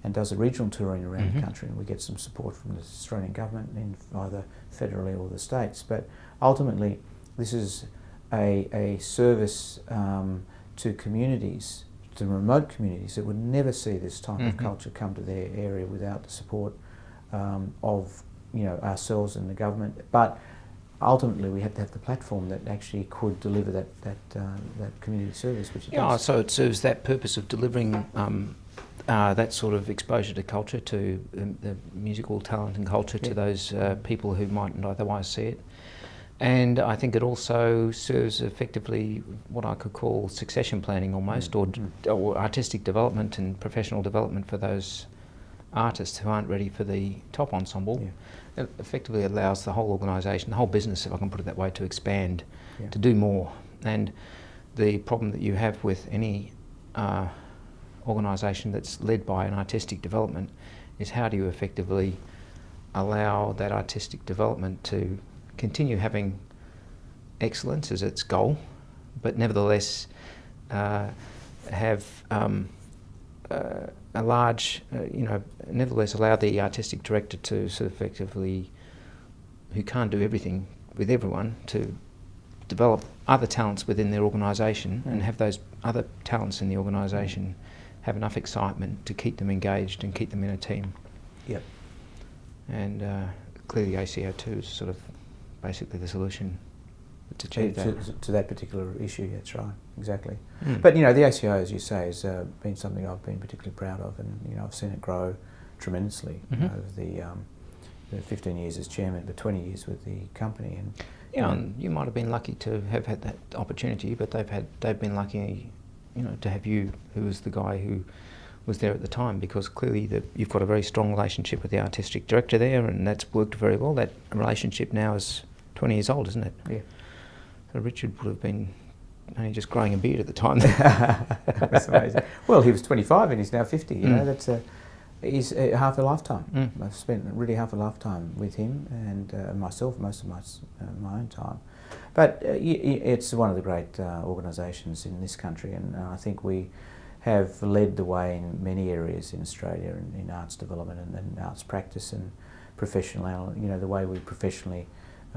and does a regional touring around the country, and we get some support from the Australian government, in either federally or the states. But ultimately, this is a service to communities, to remote communities that would never see this type of culture come to their area without the support of ourselves and the government. But ultimately, we had to have the platform that actually could deliver that community service, which it does. So it serves that purpose of delivering that sort of exposure to culture, to the musical talent and culture to those people who mightn't otherwise see it. And I think it also serves effectively what I could call succession planning almost, or artistic development and professional development for those artists who aren't ready for the top ensemble. Yeah. It effectively allows the whole organisation, the whole business, if I can put it that way, to expand, to do more. And the problem that you have with any organisation that's led by an artistic development is, how do you effectively allow that artistic development to continue having excellence as its goal, but nevertheless have a large, nevertheless allow the artistic director to sort of effectively, who can't do everything with everyone, to develop other talents within their organisation and have those other talents in the organisation have enough excitement to keep them engaged and keep them in a team. Yep. And clearly ACO2 is sort of basically the solution to achieve to that particular issue. That's right, exactly. But the ACO, as you say, has been something I've been particularly proud of, and I've seen it grow tremendously over the 15 years as chairman, but 20 years with the company. And and you might have been lucky to have had that opportunity, but they've been lucky, to have you, who was the guy who was there at the time, because clearly you've got a very strong relationship with the artistic director there, and that's worked very well. That relationship now is 20 years old, isn't it? Yeah. So Richard would have been only just growing a beard at the time. That's amazing. Well, he was 25 and he's now 50. That's he's half a lifetime. I've spent really half a lifetime with him and myself, most of my own time. But it's one of the great organisations in this country, and I think we have led the way in many areas in Australia in arts development and arts practice and professional, the way we professionally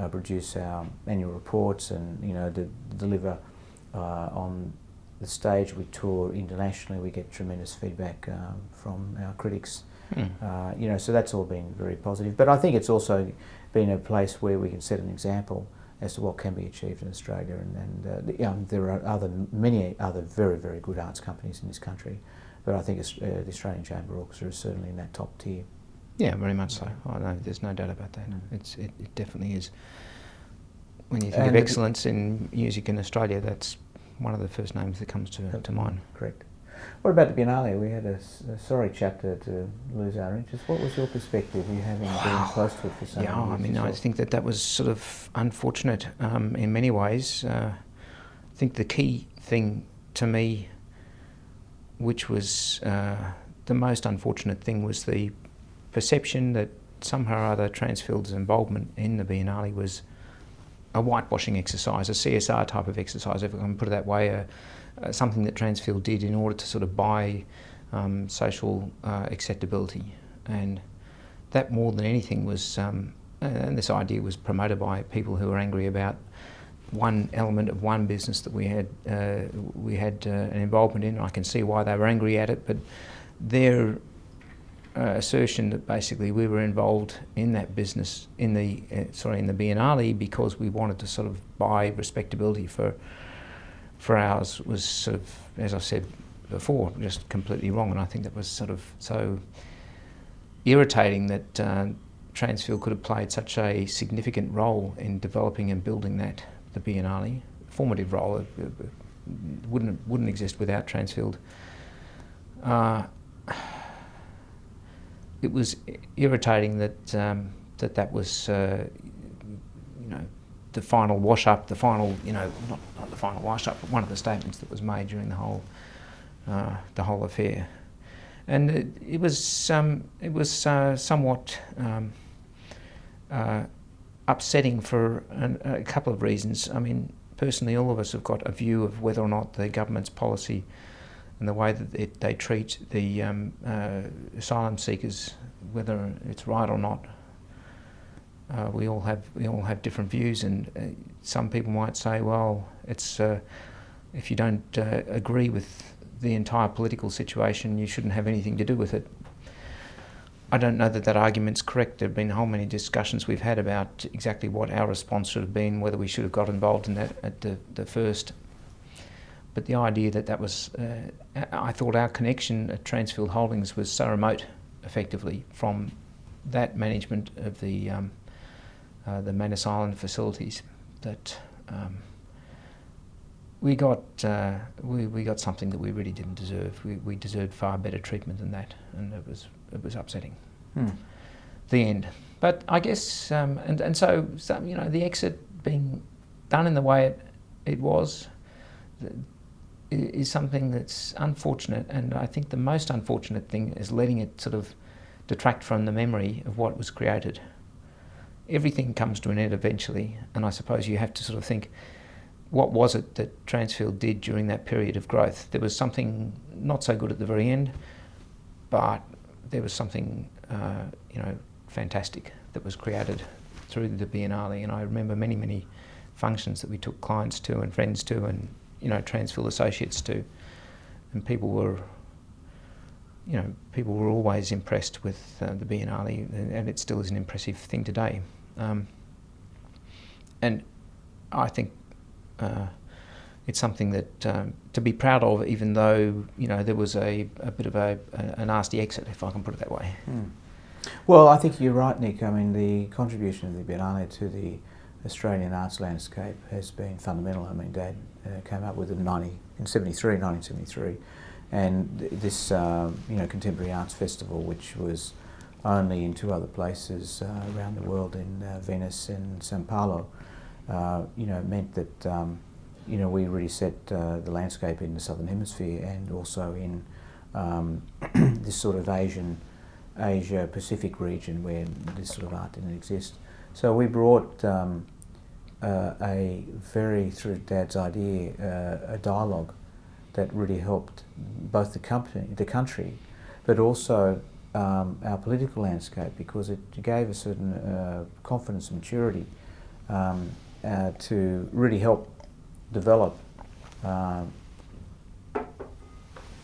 produce our annual reports and deliver on the stage we tour internationally, we get tremendous feedback from our critics. You know, so that's all been very positive. But I think it's also been a place where we can set an example as to what can be achieved in Australia, and there are many other very, very good arts companies in this country, but I think the Australian Chamber Orchestra is certainly in that top tier. Yeah, very much so. Oh, no, there's no doubt about that. It definitely is. When you think of excellence in music in Australia, that's one of the first names that comes to mind. Correct. What about the Biennale? We had a sorry chapter to lose our interest. What was your perspective, you having been close to it for so many years? I mean, I think that was sort of unfortunate in many ways. I think the key thing to me, which was the most unfortunate thing, was the perception that somehow or other Transfield's involvement in the Biennale was a whitewashing exercise, a CSR type of exercise, if I can put it that way, something that Transfield did in order to sort of buy social acceptability. And that more than anything was, and this idea was promoted by people who were angry about one element of one business that we had an involvement in. I can see why they were angry at it, but their assertion that basically we were involved in that business in the Biennale because we wanted to sort of buy respectability for ours was sort of, as I said before, just completely wrong. And I think that was sort of so irritating that Transfield could have played such a significant role in developing and building the Biennale, formative role. It wouldn't exist without Transfield. It was irritating that that was, the final wash-up, the final, not the final wash-up, but one of the statements that was made during the whole affair. And it was somewhat upsetting for a couple of reasons. I mean, personally, all of us have got a view of whether or not the government's policy and the way that they treat the asylum seekers, whether it's right or not. We all have different views, and some people might say, well, it's if you don't agree with the entire political situation, you shouldn't have anything to do with it. I don't know that argument's correct. There have been a whole many discussions we've had about exactly what our response should have been, whether we should have got involved in that at the first. But the idea that was, I thought our connection at Transfield Holdings was so remote, effectively, from that management of the Manus Island facilities that we got something that we really didn't deserve. We deserved far better treatment than that, and it was upsetting. The end. But I guess so the exit being done in the way it was is something that's unfortunate, and I think the most unfortunate thing is letting it sort of detract from the memory of what was created. Everything comes to an end eventually, and I suppose you have to sort of think, what was it that Transfield did during that period of growth? There was something not so good at the very end, but there was something fantastic that was created through the Biennale. And I remember many, many functions that we took clients to and friends to, and Transfield associates to, and people were always impressed with the Biennale, and it still is an impressive thing today. And I think it's something that to be proud of, even though there was a bit of a nasty exit, if I can put it that way. Well, I think you're right, Nick. I mean, the contribution of the Biennale to the Australian arts landscape has been fundamental. I mean, Dad came up with it in 1973, and this Contemporary Arts Festival, which was only in 2 other places around the world, in Venice and Sao Paulo, meant that we really set the landscape in the Southern Hemisphere, and also in this sort of Asia-Pacific region where this sort of art didn't exist. So we brought through Dad's idea, a dialogue that really helped both the country, but also our political landscape, because it gave a certain confidence and maturity to really help develop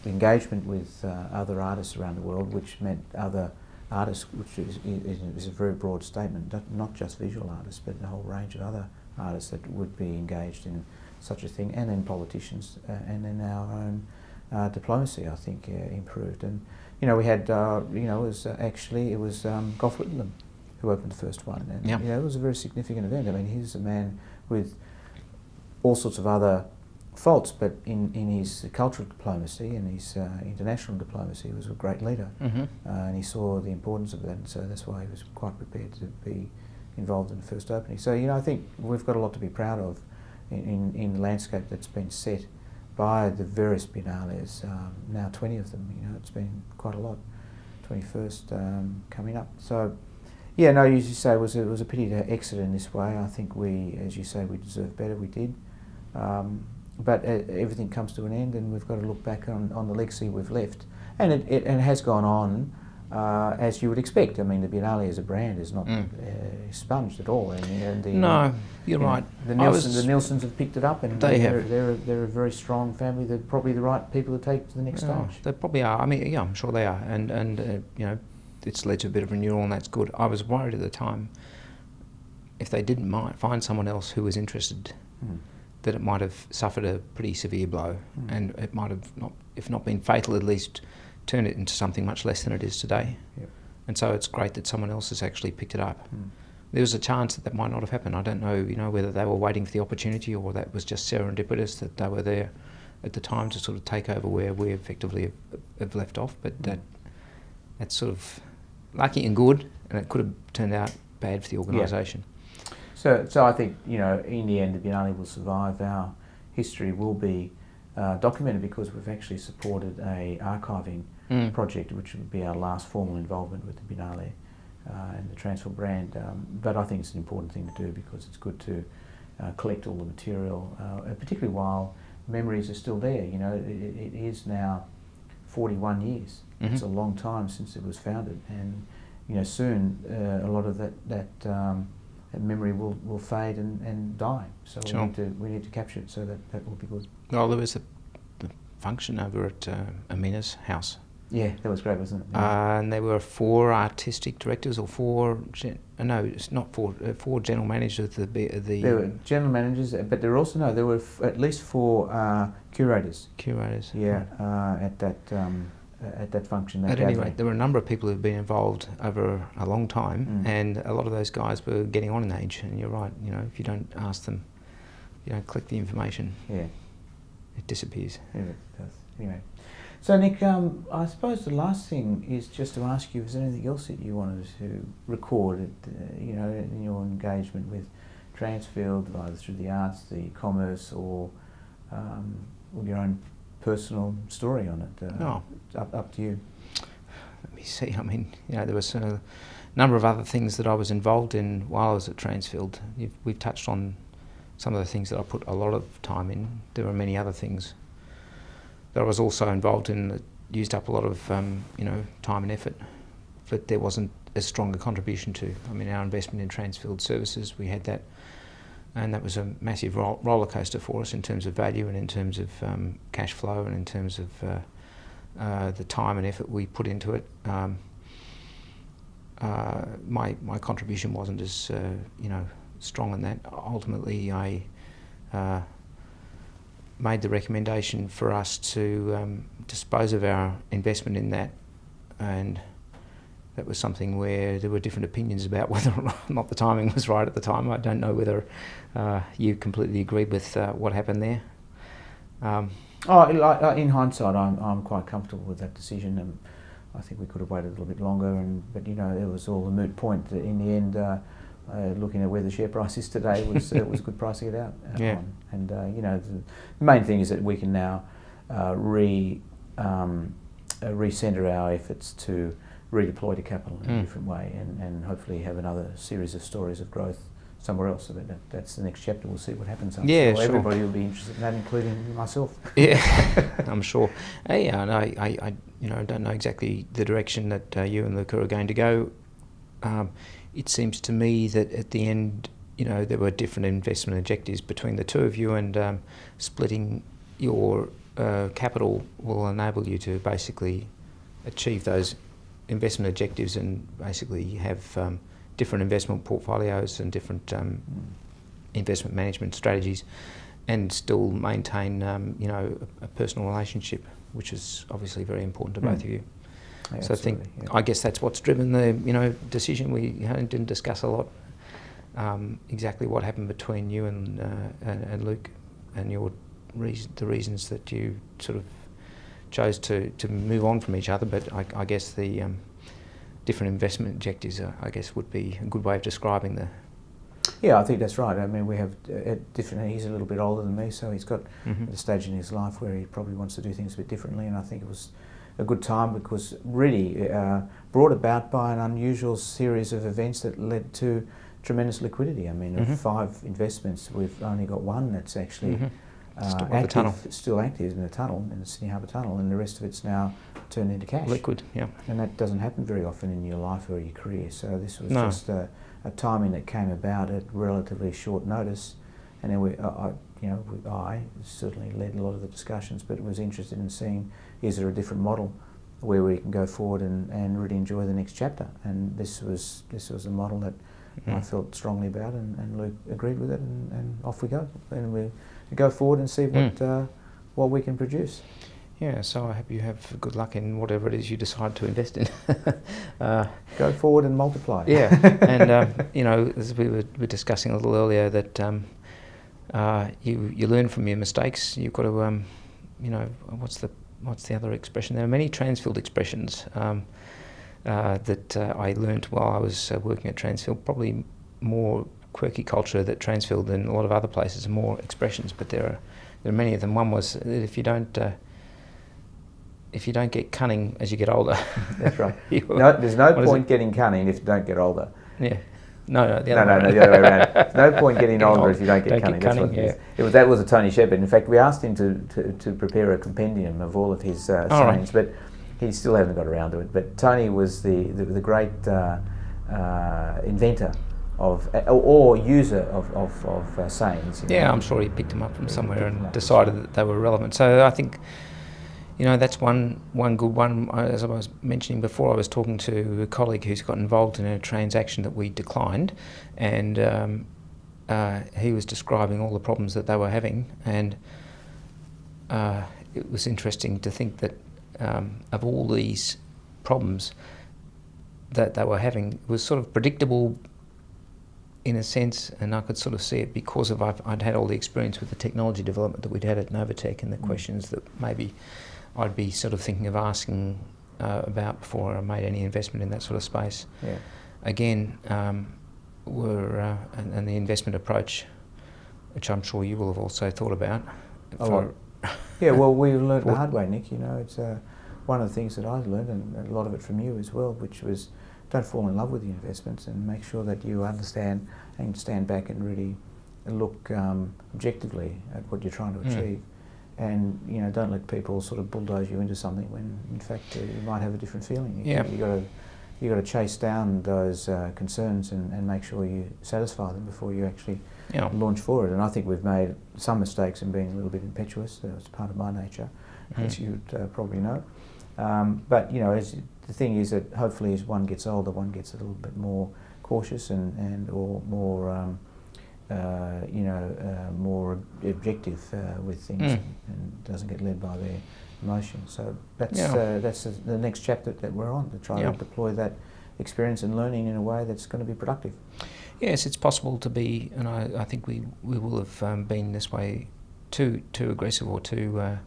engagement with other artists around the world, which meant other artists, which is a very broad statement, not just visual artists, but a whole range of other artists that would be engaged in such a thing, and then politicians, and then our own diplomacy, I think, improved. And we had, it was Gough Whitlam who opened the first one, and yep. It was a very significant event. I mean, he's a man with all sorts of other faults, but in his cultural diplomacy and his international diplomacy, he was a great leader, mm-hmm. And he saw the importance of that, and so that's why he was quite prepared to be involved in the first opening. So I think we've got a lot to be proud of in the landscape that's been set by the various biennales. Now 20 of them. It's been quite a lot. 21st coming up. So yeah, no, as you say, it was a pity to exit in this way. I think we, as you say, we deserved better. We did. But everything comes to an end, and we've got to look back on the legacy we've left. And it has gone on as you would expect. I mean, the Biennale as a brand is not expunged at all. No, you're right. The Nelsons have picked it up, and they're a very strong family. They're probably the right people to take to the next stage. They probably are. I mean, yeah, I'm sure they are. And it's led to a bit of renewal, and that's good. I was worried at the time if they didn't find someone else who was interested. That it might have suffered a pretty severe blow, and it might have not, if not been fatal, at least turned it into something much less than it is today. Yep. And so it's great that someone else has actually picked it up. There was a chance that might not have happened. I don't know, whether they were waiting for the opportunity or that was just serendipitous that they were there at the time to sort of take over where we effectively have left off. But that's sort of lucky and good, and it could have turned out bad for the organisation. Yeah. So I think, in the end, the Biennale will survive. Our history will be documented because we've actually supported a archiving project, which would be our last formal involvement with the Biennale and the Transfield brand. But I think it's an important thing to do because it's good to collect all the material, particularly while memories are still there. It is now 41 years. Mm-hmm. It's a long time since it was founded, and soon a lot of that memory will fade and die. So sure. we need to capture it. So that will be good. Well, there was a function over at Amina's house. Yeah, that was great, wasn't it? And there were 4 artistic directors, or 4 general managers of the. There were general managers, but there were at least 4 curators. Curators. Yeah, at that function. At any rate, there were a number of people who've been involved over a long time, and a lot of those guys were getting on in age. And you're right, if you don't ask them, you don't collect the information, it disappears. Yeah, it does. Anyway, so Nick, I suppose the last thing is just to ask you: is there anything else that you wanted to record, in your engagement with Transfield, either through the arts, the commerce, or your own personal story on it? No. Up to you. Let me see. I mean, there was a number of other things that I was involved in while I was at Transfield. We've touched on some of the things that I put a lot of time in. There were many other things that I was also involved in that used up a lot of, time and effort, but there wasn't as strong a contribution to. I mean, our investment in Transfield Services, we had that, and that was a massive roller coaster for us in terms of value and in terms of cash flow and in terms of the time and effort we put into it. My contribution wasn't as strong in that. Ultimately, I made the recommendation for us to dispose of our investment in that, and that was something where there were different opinions about whether or not the timing was right at the time. I don't know whether you completely agreed with what happened there. In hindsight, I'm quite comfortable with that decision, and I think we could have waited a little bit longer. But it was all a moot point. In the end, looking at where the share price is today, was a good price to get out on. And the main thing is that we can now recenter our efforts to redeploy the capital in a different way, and hopefully have another series of stories of growth somewhere else. So that's the next chapter. We'll see what happens. Yeah, sure. Sure. Everybody will be interested in that, including myself. Yeah, I'm sure. Yeah, and I don't know exactly the direction that you and Luca are going to go. It seems to me that at the end, there were different investment objectives between the two of you, and splitting your capital will enable you to basically achieve those investment objectives and basically have different investment portfolios and different investment management strategies, and still maintain a personal relationship, which is obviously very important to both of you. Yeah, so I think I guess that's what's driven the decision. We didn't discuss a lot exactly what happened between you and Luke, and the reasons that you sort of chose to move on from each other. But I guess the different investment objectives, I guess, would be a good way of describing the. Yeah, I think that's right. I mean, we have different. He's a little bit older than me, so he's got a stage in his life where he probably wants to do things a bit differently. And I think it was a good time because really brought about by an unusual series of events that led to tremendous liquidity. I mean, of 5 investments, we've only got one that's actually still active in the tunnel, in the Sydney Harbour Tunnel, and the rest of it's now turned into cash. Liquid, yeah. And that doesn't happen very often in your life or your career. So this was just a timing that came about at relatively short notice, and then I certainly led a lot of the discussions, but was interested in seeing, is there a different model where we can go forward and really enjoy the next chapter? And this was a model that I felt strongly about, and Luke agreed with it, and off we go. And we go forward and see what we can produce. Yeah, so I hope you have good luck in whatever it is you decide to invest in. Go forward and multiply. Yeah, and as we were discussing a little earlier, that you learn from your mistakes. You've got to, what's the other expression? There are many Transfield expressions that I learned while I was working at Transfield. Probably more quirky culture that Transfield and a lot of other places are more expressions, but there are many of them. One was that if you don't get cunning as you get older. That's right. There's no point getting cunning if you don't get older. Yeah. No, the other way around. There's no point getting older if you don't get cunning. That's what it is. That was a Tony Shepard. In fact, we asked him to prepare a compendium of all of his sayings, but he still hasn't got around to it. But Tony was the great inventor of or user of sayings. Yeah, I'm sure he picked them up from somewhere and decided that they were relevant. So I think, that's one good one. As I was mentioning before, I was talking to a colleague who's got involved in a transaction that we declined, and he was describing all the problems that they were having, and it was interesting to think that of all these problems that they were having, it was sort of predictable in a sense, and I could sort of see it because I'd had all the experience with the technology development that we'd had at Novatech, and the questions that maybe I'd be sort of thinking of asking about before I made any investment in that sort of space. Yeah. Again, and the investment approach, which I'm sure you will have also thought about. Yeah, well, we learned the hard way, Nick. It's one of the things that I learned, and a lot of it from you as well, which was don't fall in love with the investments, and make sure that you understand and stand back and really look objectively at what you're trying to achieve. And don't let people sort of bulldoze you into something when in fact you might have a different feeling. You got to chase down those concerns and make sure you satisfy them before you actually launch forward. And I think we've made some mistakes in being a little bit impetuous. That's part of my nature, as you'd probably know. But the thing is that hopefully as one gets older, one gets a little bit more cautious and or more more objective with things, and doesn't get led by their emotions. So that's the next chapter that we're on, to try to deploy that experience and learning in a way that's going to be productive. Yes, it's possible to be, and I think we will have been this way, too aggressive or too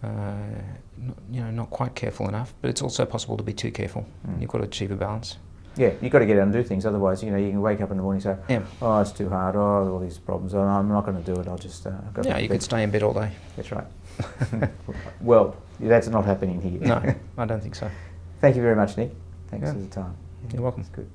not quite careful enough. But it's also possible to be too careful. You've got to achieve a balance. Yeah, you've got to get out and do things. Otherwise, you can wake up in the morning and say, "Oh, it's too hard. Oh, all these problems. Oh, I'm not going to do it. I'll just go." Yeah, you could stay in bed all day. That's right. Well, that's not happening here. No, I don't think so. Thank you very much, Nick. Thanks for the time. You're welcome. That's good.